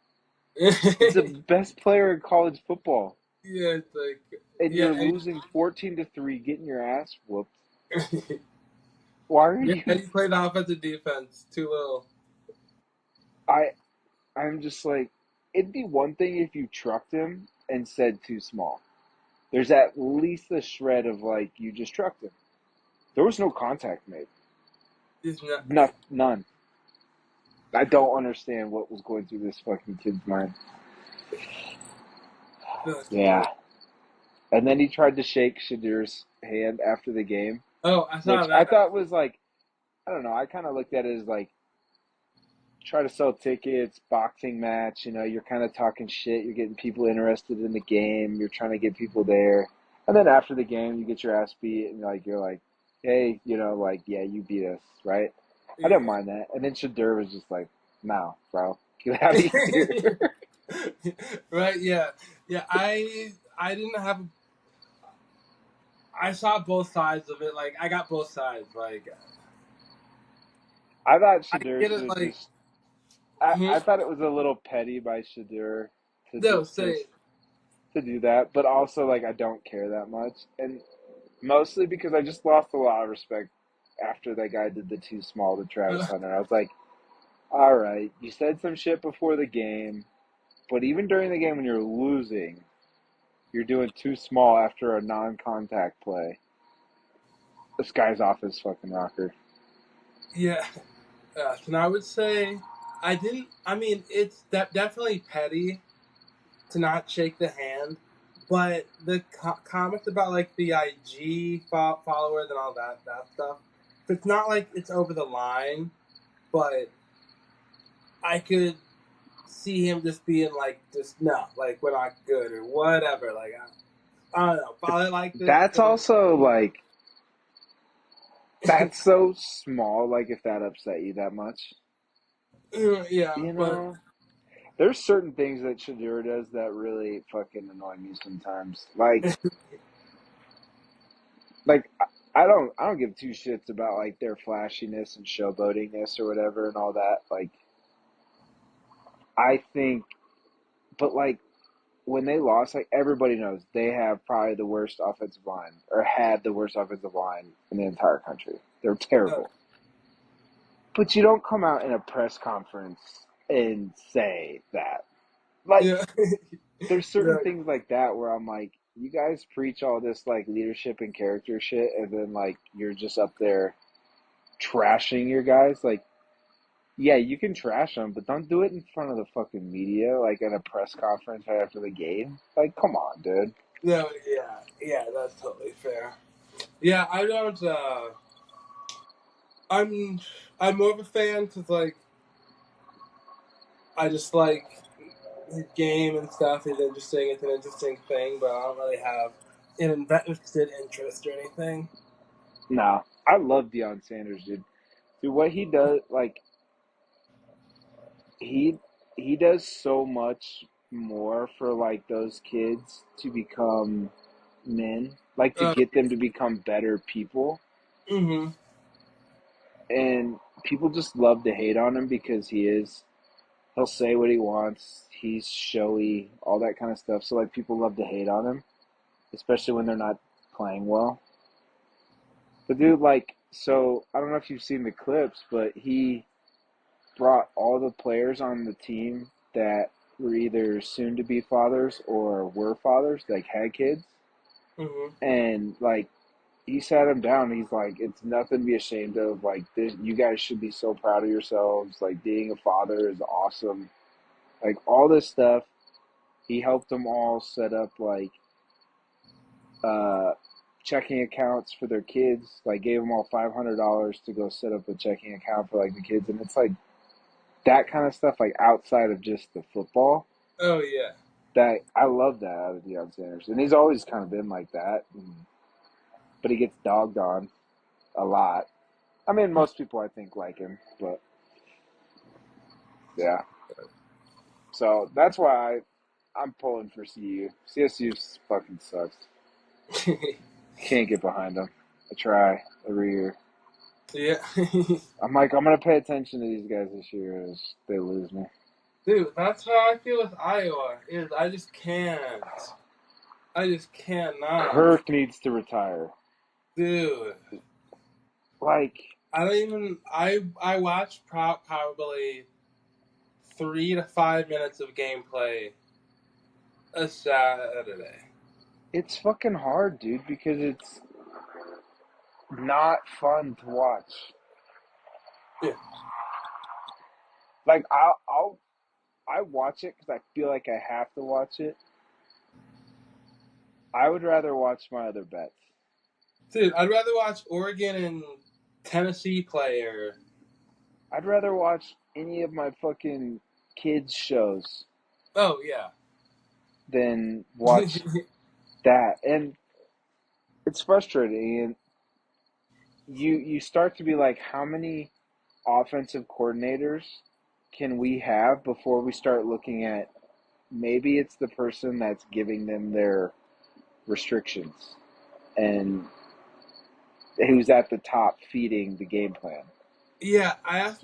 It's the best player in college football, yeah, it's like and yeah, you're losing 14-3, getting your ass whooped. Why are yeah. you? You played offensive defense too little. I I'm just like, it'd be one thing if you trucked him and said too small. There's at least a shred of like you just trucked him. There was no contact made. He's not. Not none. I don't understand what was going through this fucking kid's mind. That's Yeah. funny. And then he tried to shake Shadir's hand after the game, Oh, I saw which I that. thought was like, I don't know, I kind of looked at it as like, try to sell tickets, boxing match, you're kind of talking shit, you're getting people interested in the game, you're trying to get people there. And then after the game, you get your ass beat, and you're like, hey, like, yeah, you beat us, right? I didn't mind that. And then Shadir was just like, no, bro, get out of here. Yeah. Right? Yeah, yeah. I didn't have. I saw both sides of it. Like I got both sides. Like I thought I get Shadir's it. was Like just, I, hmm, I thought it was a little petty by Shadir to no, just say to do that, but also like I don't care that much, and mostly because I just lost a lot of respect after that guy did the too small to Travis Hunter. I was like, all right, you said some shit before the game, but even during the game when you're losing, you're doing too small after a non-contact play. This guy's off his fucking rocker. yeah. And I would say I didn't. I mean, it's definitely petty to not shake the hand, but the comments about like the IG followers and all that stuff. It's not like it's over the line, but I could see him just being like, just no, like we're not good or whatever. Like I don't know, but I liked it. That's also like, that's so small. Like if that upset you that much, Yeah, you but know. There's certain things that Shadur does that really fucking annoy me sometimes. Like I don't give two shits about like their flashiness and showboatingness or whatever and all that. Like I think, but like when they lost, like everybody knows they have probably the worst offensive line or had the worst offensive line in the entire country. They're uh, terrible. But you don't come out in a press conference and say that. Like yeah, there's certain right, things like that where I'm like, you guys preach all this like leadership and character shit, and then like you're just up there trashing your guys. Like, yeah, you can trash them, but don't do it in front of the fucking media, like at a press conference right after the game. Like, come on, dude. no, yeah, yeah, that's totally fair. Yeah, I don't. I'm I'm more of a fan because like I just like his game and stuff is interesting. It's an interesting thing, but I don't really have an invested interest or anything. Nah, I love Deion Sanders, dude. Dude, what he does, like he he does so much more for like those kids to become men, like to Uh, get them to become better people. mm-hmm. And people just love to hate on him because he'll say what he wants, he's showy, all that kind of stuff. So like people love to hate on him, especially when they're not playing well. The dude, like, so I don't know if you've seen the clips, but he brought all the players on the team that were either soon to be fathers or were fathers, like had kids, Mm-hmm. and like he sat him down. He's like, it's nothing to be ashamed of. Like, this, you guys should be so proud of yourselves. Like, being a father is awesome. Like all this stuff, he helped them all set up like uh, checking accounts for their kids. Like gave them all $500 to go set up a checking account for like the kids, and it's like that kind of stuff. Like outside of just the football, Oh yeah. that I love that out of Deion Sanders, and he's always kind of been like that. But he gets dogged on a lot. I mean, most people I think like him, but yeah. So that's why I'm pulling for CU. CSU fucking sucks. Can't get behind them. I try every year. Yeah. I'm like, I'm gonna pay attention to these guys this year as they lose me. Dude, that's how I feel with Iowa. Is I just can't. I just cannot. Kirk needs to retire. Dude. Like, I don't even I watched probably 3 to 5 minutes of gameplay a Saturday. it's fucking hard, dude, because it's not fun to watch. Yeah. Like, I watch it because I feel like I have to watch it. I would rather watch my other bets. Dude, I'd rather watch Oregon and Tennessee play or I'd rather watch any of my fucking kids' shows oh yeah. than watch that. And it's frustrating. And you start to be like, how many offensive coordinators can we have before we start looking at maybe it's the person that's giving them their restrictions and who's at the top feeding the game plan. Yeah, I asked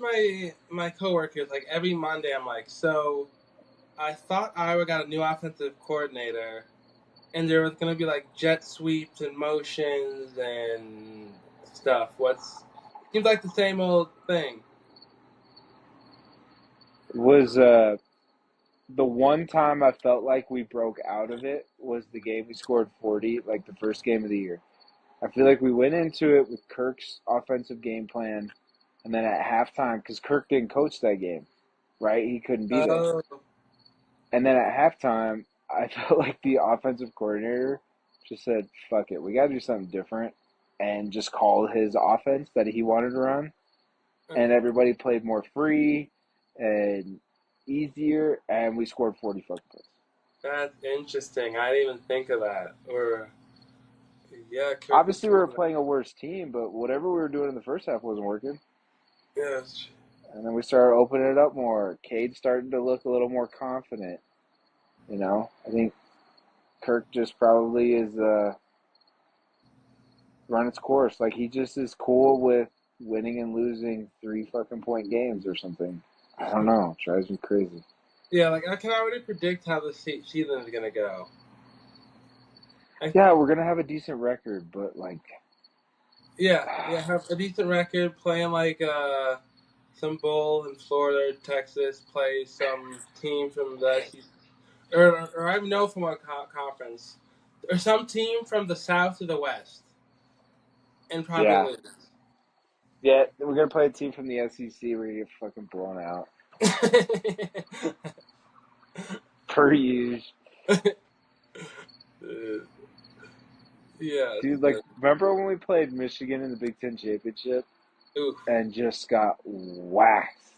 my coworkers like every Monday. I'm like, so I thought Iowa got a new offensive coordinator, and there was gonna be like jet sweeps and motions and stuff. What's seems like the same old thing. Was the one time I felt like we broke out of it was the game we scored 40, like the first game of the year. I feel like we went into it with Kirk's offensive game plan, and then at halftime, because Kirk didn't coach that game, right? He couldn't be there. Oh, And then at halftime, I felt like the offensive coordinator just said, fuck it, we got to do something different, and just called his offense that he wanted to run. And everybody played more free and easier, and we scored 40 fucking points. that's interesting. I didn't even think of that. Or yeah, Kirk was Obviously, we were doing that. playing a worse team, but whatever we were doing in the first half wasn't working. Yes. And then we started opening it up more. Cade starting to look a little more confident. You know, I think Kirk just probably is run its course. Like he just is cool with winning and losing 3 fucking point games or something. I don't know. It drives me crazy. Yeah, like I can already predict how the season is gonna go. I Yeah, we're gonna have a decent record, but like, yeah, have a decent record playing like some bowl in Florida, or Texas, play some team from the SEC, or I know from a conference, or some team from the South to the West, and probably yeah, lose. yeah, we're gonna play a team from the SEC. We're gonna get fucking blown out per usual. Yeah, Dude, like, remember when we played Michigan in the Big Ten championship oof, and just got waxed?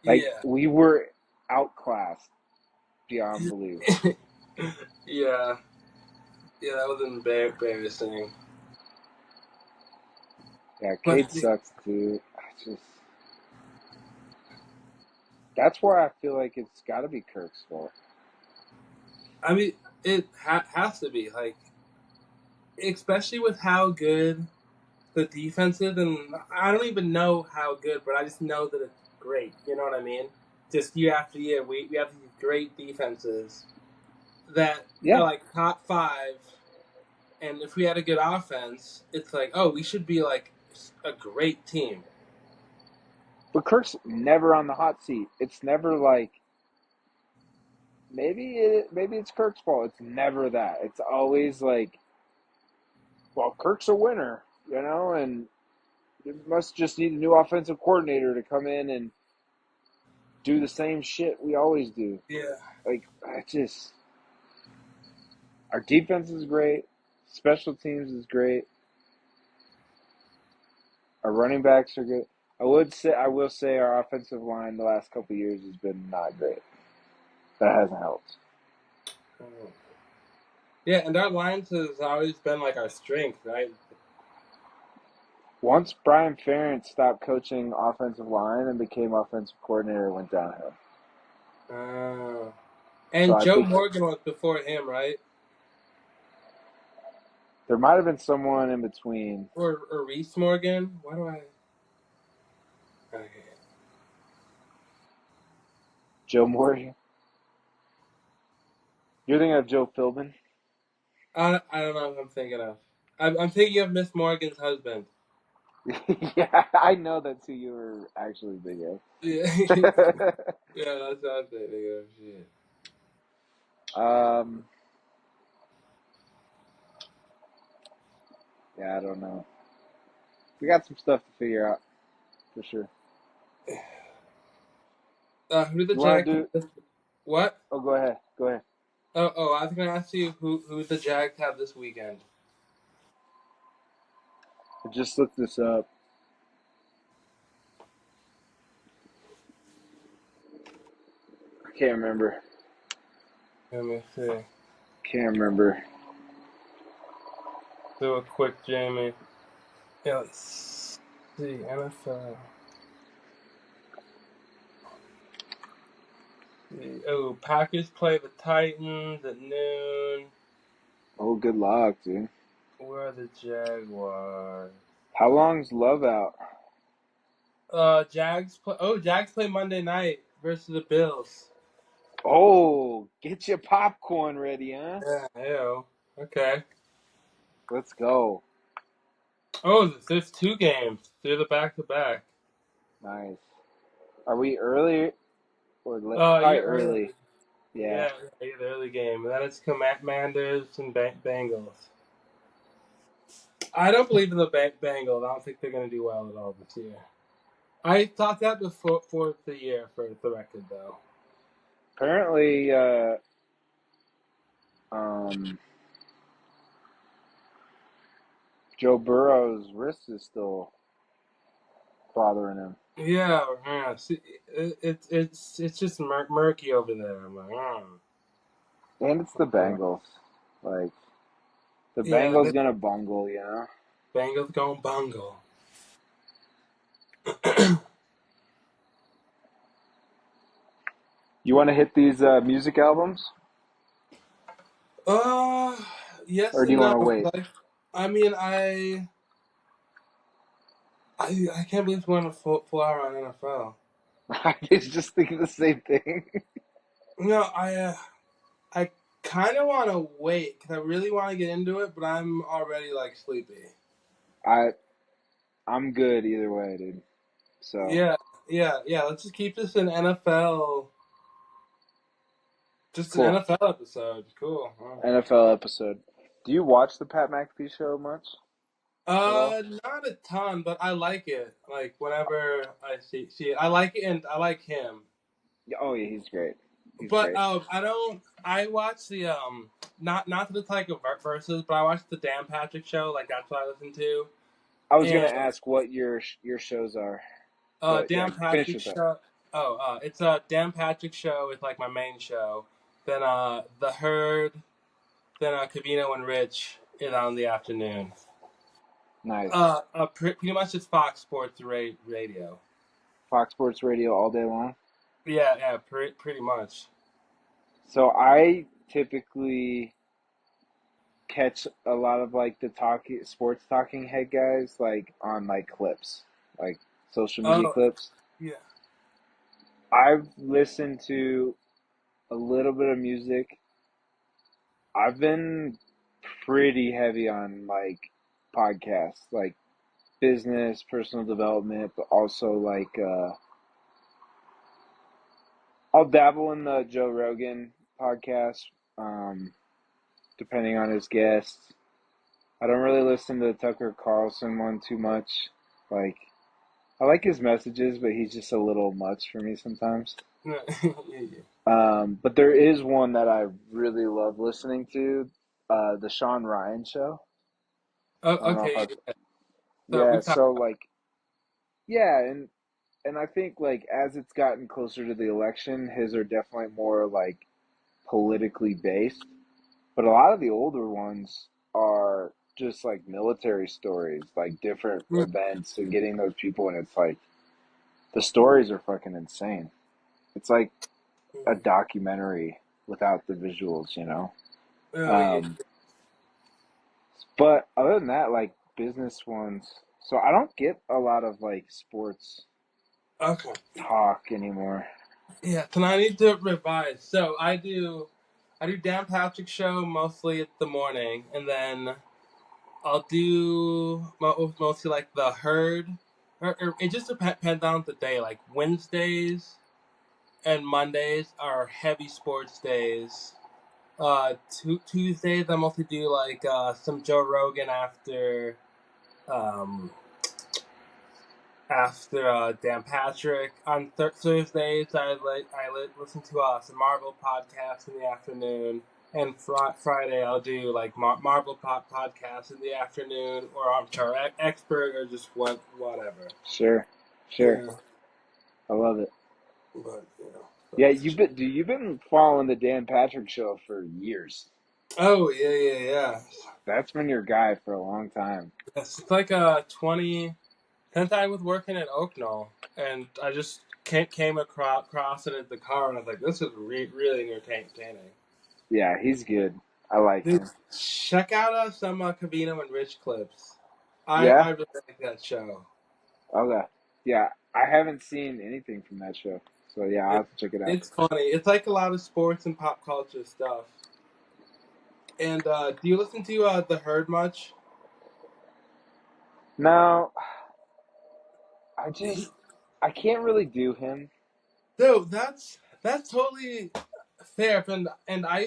Like, yeah, we were outclassed beyond belief. yeah, yeah. That was embarrassing. Yeah, But Cade sucks too. That's where I feel like it's got to be Kirk's fault. I mean, it has to be like, especially with how good the defense is, and I don't even know how good, but I just know that it's great. You know what I mean? Just year after year, we have these great defenses that are Yeah, like top five, and if we had a good offense, it's like, oh, we should be like a great team. but Kirk's never on the hot seat. It's never like maybe it's Kirk's fault. It's never that. It's always like, well, Kirk's a winner, you know, and it must just need a new offensive coordinator to come in and do the same shit we always do. Yeah. Like, I just, our defense is great. Special teams is great. Our running backs are good. I will say our offensive line the last couple of years has been not great. That hasn't helped. Mm. Yeah, and our lines has always been like our strength, right? Once Brian Ferentz stopped coaching offensive line and became offensive coordinator, it went downhill. Uh, So and I Joe think Morgan was before him, right? there might have been someone in between. Or Reese Morgan? Why do I? Okay. Joe Morgan. You're thinking of Joe Philbin? I don't know who I'm thinking of. I'm thinking of Miss Morgan's husband. Yeah, I know that's who you were actually thinking Yeah, of. yeah, that's what I'm thinking of. Shit. um, yeah, I don't know. We got some stuff to figure out for sure. Who the You want Jags? to do? What? Oh, go ahead. Go ahead. Oh, I was gonna ask you who the Jags have this weekend. I just looked this up. I can't remember. Let me see. Can't remember. Do a quick Jamie. Yeah, let's see. NFL. See. Oh, Packers play the Titans at noon. Oh, good luck, dude. Where are the Jaguars? How long's Love out? Jags play. Oh, Jags play Monday night versus the Bills. Oh, get your popcorn ready, huh? Yeah, ew. Okay. Let's go. Oh, there's two games. They're the back to back. Nice. Are we early or late? Oh, Probably you're early. early. Yeah. Yeah, yeah, the early game. And then it's Commanders and Bengals. I don't believe in the Bengals. I don't think they're going to do well at all this year. I thought that before for the year, for the record, though. Apparently, um, Joe Burrow's wrist is still bothering him, Yeah, yeah. See, it's just murky over there. I'm like, and it's the okay. Bengals. Like the Yeah, Bengals the gonna bungle, you know. Bengals going bungle. You want to hit these music albums, Uh, yes or do and you no. want to wait? I mean, I can't believe we're on a full hour on NFL. I was just thinking the same thing. No, I kind of want to wait because I really want to get into it, but I'm already like sleepy. I I'm good either way, dude. So Yeah, yeah. Let's just keep this an NFL, just an cool. NFL episode. Cool. Huh? NFL episode. Do you watch the Pat McAfee show much at all? Not a ton, but I like it. Like whenever I see it, I like it, and I like him. Yeah, oh yeah, he's great. He's But great. I don't. I watch the not the type of verses, but I watch the Dan Patrick show. Like that's what I listen to. I was gonna And ask what your shows are, but yeah, Dan finish Patrick with that. show. Oh, it's a Dan Patrick show is like my main show. Then the Herd. Then Cavino and Rich is on the afternoon. Nice. Pretty much it's Fox Sports Radio. Fox Sports Radio all day long. Yeah, yeah, pretty much. So I typically catch a lot of like the talking sports talking head guys like on like clips, like social media Oh, clips. yeah. I've listened to a little bit of music. I've been pretty heavy on like podcasts, like business, personal development, but also like I'll dabble in the Joe Rogan podcast, um, depending on his guests. I don't really listen to the Tucker Carlson one too much. Like I like his messages, but he's just a little much for me sometimes. Yeah, yeah. But there is one that I really love listening to, the Sean Ryan show. Oh, I don't know if okay. I've, Yeah. So yeah. we've talked. So like, yeah, and I think like as it's gotten closer to the election, his are definitely more like politically based. But a lot of the older ones are just like military stories, like different Mm, events and getting those people, and it's like the stories are fucking insane. It's like a mm. documentary without the visuals, you know. Oh yeah. Um, but other than that, like business ones. So I don't get a lot of like sports Okay. talk anymore. Yeah. Then I need to revise. So I do Dan Patrick show mostly at the morning, and then I'll do mostly like the herd. Or it just depends on the day. Like Wednesdays and Mondays are heavy sports days. Tuesdays I mostly do like some Joe Rogan um after Dan Patrick. On Thursdays I listen to some Marvel podcasts in the afternoon. And Friday I'll do like Marvel podcasts in the afternoon, or Armchair Expert, or just whatever. Sure, sure. Yeah, I love it. but Yeah, that's just. you've been following the Dan Patrick show for years. Oh yeah. That's been your guy for a long time. Yes, it's like 20 since I was working at Oaknall, and I just came across it at the car, and I was like, "This is really entertaining." Yeah, he's good. I like Dude, him. check out some Cavino and Rich clips. I Yeah? really like that show. Okay. Yeah, I haven't seen anything from that show. So yeah, I'll It have to check it out. it's funny. It's like a lot of sports and pop culture stuff. And do you listen to the Herd much? No, He, I can't really do him. no, that's totally fair. And I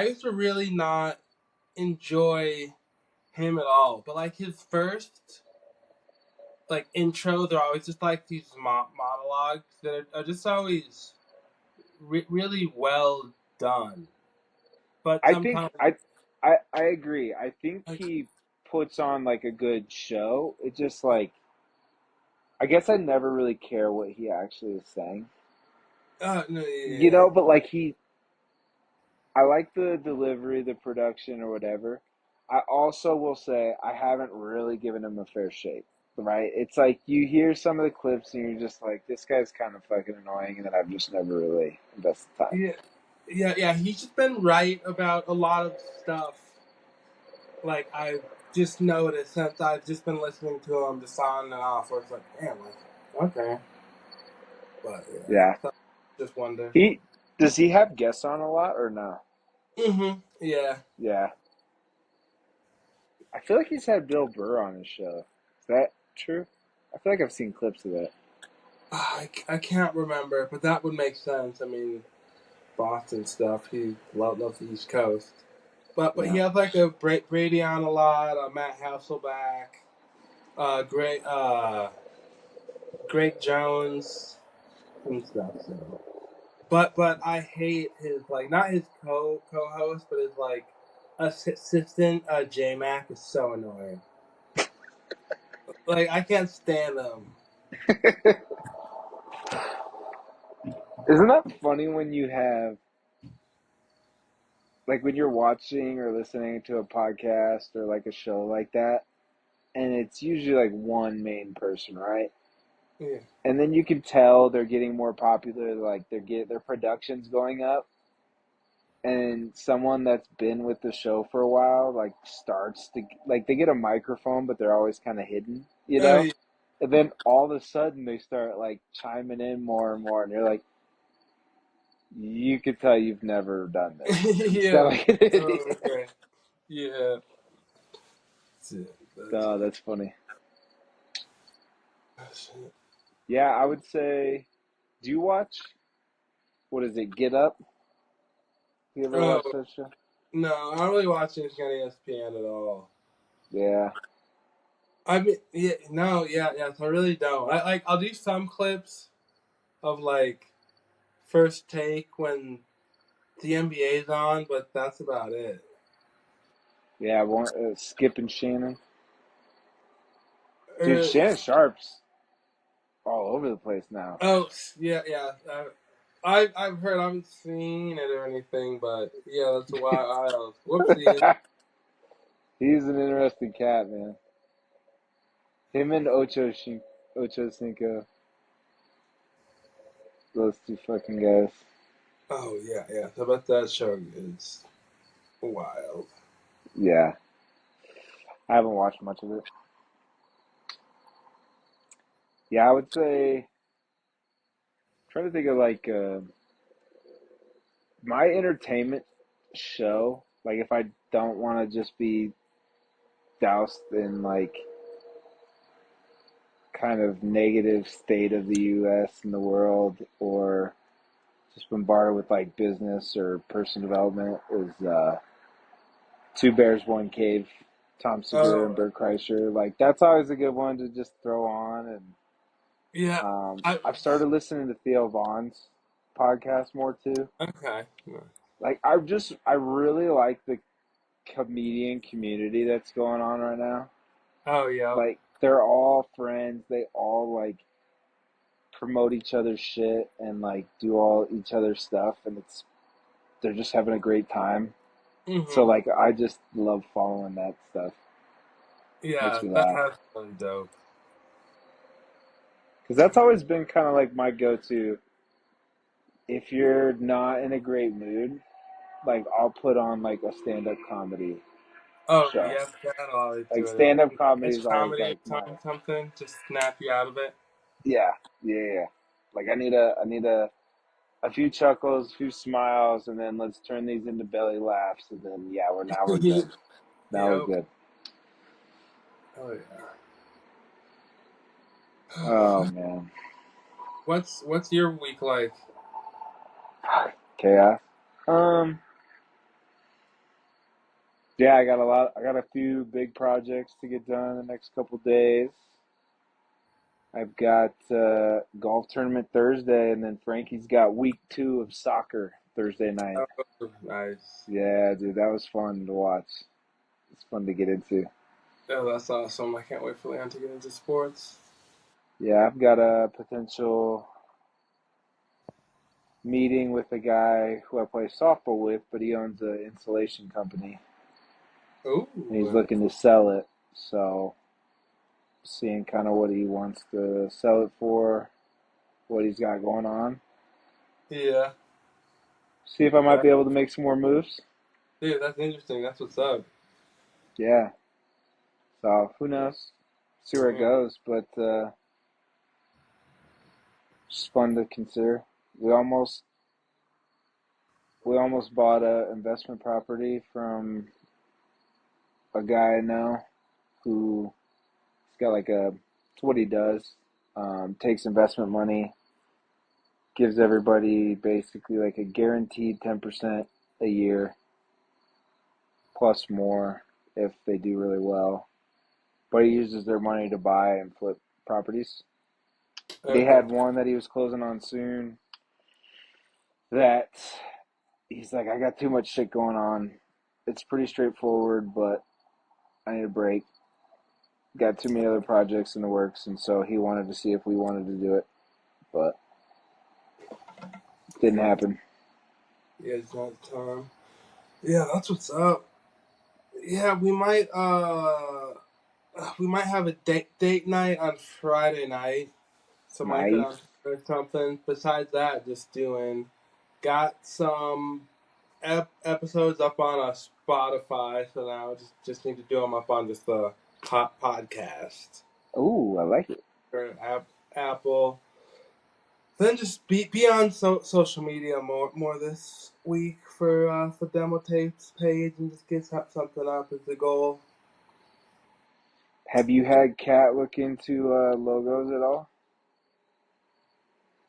used to really not enjoy him at all. But like his first like intros are always just like these monologues that are just always really well done. But I think sometimes I agree. I think like he puts on like a good show. It just like I guess I never really care what he actually is saying. no, You yeah, know, but like I like the delivery, the production, or whatever. I also will say I haven't really given him a fair shake, right? It's like you hear some of the clips and you're just like, this guy's kind of fucking annoying, and then I've just never really invested time. yeah, yeah. He's just been right about a lot of stuff. Like I've just noticed since I've just been listening to him just on and off, where it's like, damn, like okay, but yeah, Yeah. so just wonder. He does he have guests on a lot or no? Yeah. Yeah. I feel like he's had Bill Burr on his show. Is that true? I feel like I've seen clips of that. I can't remember, but that would make sense. I mean, Boston stuff. He loves the East Coast, but he Yeah. has like a Brady on a lot. Matt Hasselback, great Greg Jones and stuff. So, but I hate his like not his co-host, but his like assistant J Mac is so annoying. Like I can't stand them. Isn't that funny when you have like when you're watching or listening to a podcast or like a show like that, and it's usually like one main person, right? Yeah. And then you can tell they're getting more popular, like their production's going up, and someone that's been with the show for a while like starts to like they get a microphone, but they're always kind of hidden, you Oh know? yeah. And then all of a sudden they start like chiming in more and more, and you're like, you could tell you've never done this. You sound Yeah. like an idiot. Oh, okay. Yeah. That's it. That's Oh, it. that's funny. That's it. Yeah, I would say, do you watch, what is it, Get Up? You ever Oh watch that show? no, I don't really watch anything on ESPN at all. Yeah. I mean, yeah, no, yeah. So I really don't. I'll do some clips, of like First Take when the NBA's on, but that's about it. Yeah, Skip and Shannon. Dude, Uh, Shannon Sharp's all over the place now. oh yeah, yeah. I've heard, I haven't seen it or anything, but yeah, that's wild. Whoopsies. He's an interesting cat, man. Him and Ocho Cinco, those two fucking guys. Oh yeah, yeah. I bet that show is wild. Yeah, I haven't watched much of it. Yeah, I would say, trying to think of like my entertainment show. Like if I don't want to just be doused in like kind of negative state of the U.S. and the world, or just bombarded with like business or personal development, is Two Bears, One Cave, Tom Segura and Oh Bert Kreischer. Like that's always a good one to just throw on. And yeah. I I've started listening to Theo Vaughn's podcast more too. okay. Like I really like the comedian community that's going on right now. Oh yeah. Like they're all friends. They all like promote each other's shit and like do all each other's stuff, and it's they're just having a great time. So Mhm. like I just love following that stuff. Makes Yeah, me that laugh has really dope. because that's always been kind of like my go-to. If you're not in a great mood, like I'll put on like a stand-up comedy Oh show. yes, that'll always do Like it. stand-up comedy It's is always comedy like my something to snap you out of it. yeah, yeah, yeah. Like I need a few chuckles, a few smiles, and then let's turn these into belly laughs, and then yeah, we're good. Now we're Yep. good. Oh yeah. Oh man, What's your week like? chaos. Um, yeah, I got a lot. I got a few big projects to get done in the next couple days. I've got golf tournament Thursday, and then Frankie's got week 2 of soccer Thursday night. Oh, nice. Yeah, dude, that was fun to watch. It's fun to get into. Oh, that's awesome. I can't wait for Leon to get into sports. Yeah, I've got a potential meeting with a guy who I play softball with, but he owns an insulation company and he's Ooh. looking to sell it. So, seeing kind of what he wants to sell it for, what he's got going on. Yeah. See if I might That, be able to make some more moves. dude, that's interesting. That's what's up. Yeah. So, who knows? See where it Mhm. goes, but just fun to consider. We almost we almost bought a investment property from a guy I know who he's got like a it's what he does. Takes investment money, gives everybody basically like a guaranteed 10% a year plus more if they do really well. But he uses their money to buy and flip properties. They Okay. had one that he was closing on soon that he's like, I got too much shit going on. It's pretty straightforward, but I need a break. Got too many other projects in the works, and so he wanted to see if we wanted to do it, but didn't Yeah. happen. Yeah, it's not time. Yeah, that's what's up. Yeah, we might have a date night on Friday night. So might go down Nice. or something. Besides that, just doing got some episodes up on a Spotify, so now just need to do them up on just the podcast Ooh, I like it. or Apple. Then just be on social media more this week for demo tapes page and just get something up is the goal. Have you had Kat look into logos at all?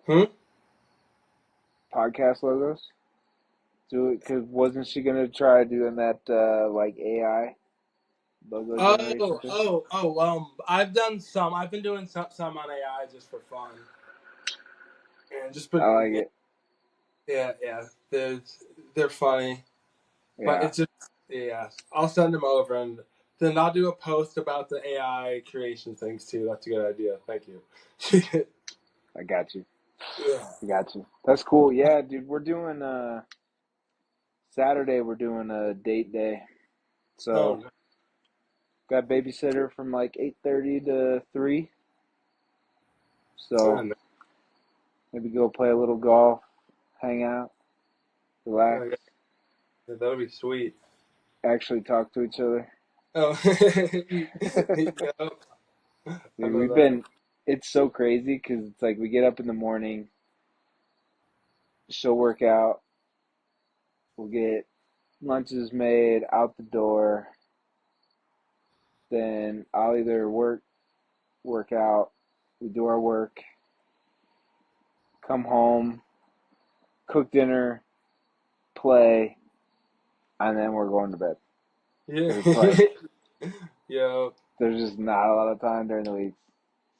Hmm? Podcast logos? Do it because wasn't she gonna try doing that like AI logo generation Oh, thing? oh, oh. I've done some. I've been doing some on AI just for fun. And just I but like it. yeah, they're funny, but Yeah, it's just yeah. I'll send them over and then I'll do a post about the AI creation things too. That's a good idea. Thank you. I got you. Yeah. I got you. That's cool. Yeah, dude, we're doing Saturday. We're doing a date day. Oh, So got babysitter from like 8:30 to 3. So no. maybe go play a little golf, hang out, Oh, relax, yeah, that'll be sweet. actually talk to each other. Oh, yeah. I Dude, love we've that. been. It's so crazy because it's like we get up in the morning, she'll work out, we'll get lunches made out the door, then I'll either work out, we do our work, come home, cook dinner, play, and then we're going to bed. Yeah. Because it's like Yo, there's just not a lot of time during the week.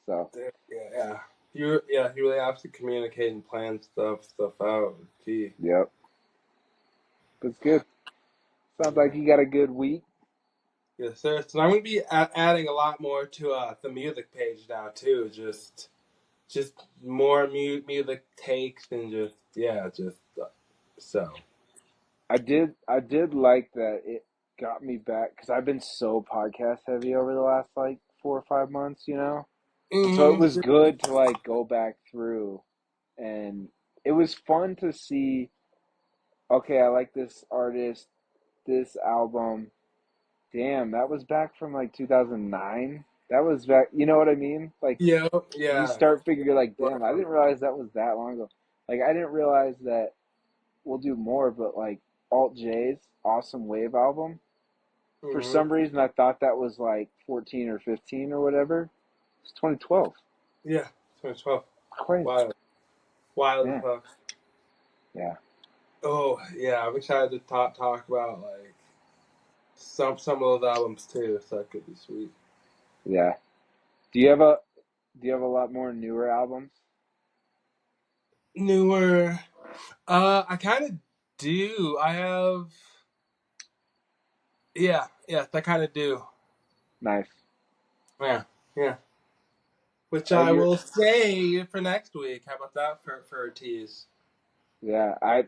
So, yeah. You really have to communicate and plan stuff out. Gee. yep. But it's good. Sounds like you got a good week. Yes, sir. So I'm going to be adding a lot more to the music page now too. Just more music takes and just yeah, just so. I did like that it got me back because I've been so podcast heavy over the last like 4 or 5 months, and so it was Mm-hmm. good to like go back through, and it was fun to see. Okay, I like this artist, this album. Damn, that was back from like 2009. That was back. You know what I mean? Like Yeah, you yeah. start figuring like, damn, I Wow. didn't realize that was that long ago. Like I didn't realize that we'll do more, but like Alt J's Awesome Wave album. For Mm-hmm. some reason, I thought that was like 14 or 15 or whatever. It's 2012. Yeah, 2012. Crazy. Wild, wild as Yeah. fuck. Yeah. Oh yeah, I'm excited to talk about like some of those albums too. So that could be sweet. Yeah. Do you have a Do you have a lot more newer albums? Newer. I kind of do. I have. Yeah, I kind of do. Nice. Yeah, yeah. Which Oh, I you're. will say for next week. How about that for a tease? Yeah. I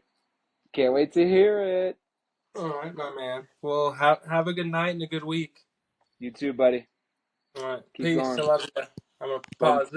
can't wait to hear it. All right, my man. Well, have a good night and a good week. You too, buddy. All right, Keep peace. I going. love you. I'm gonna Love you. pause.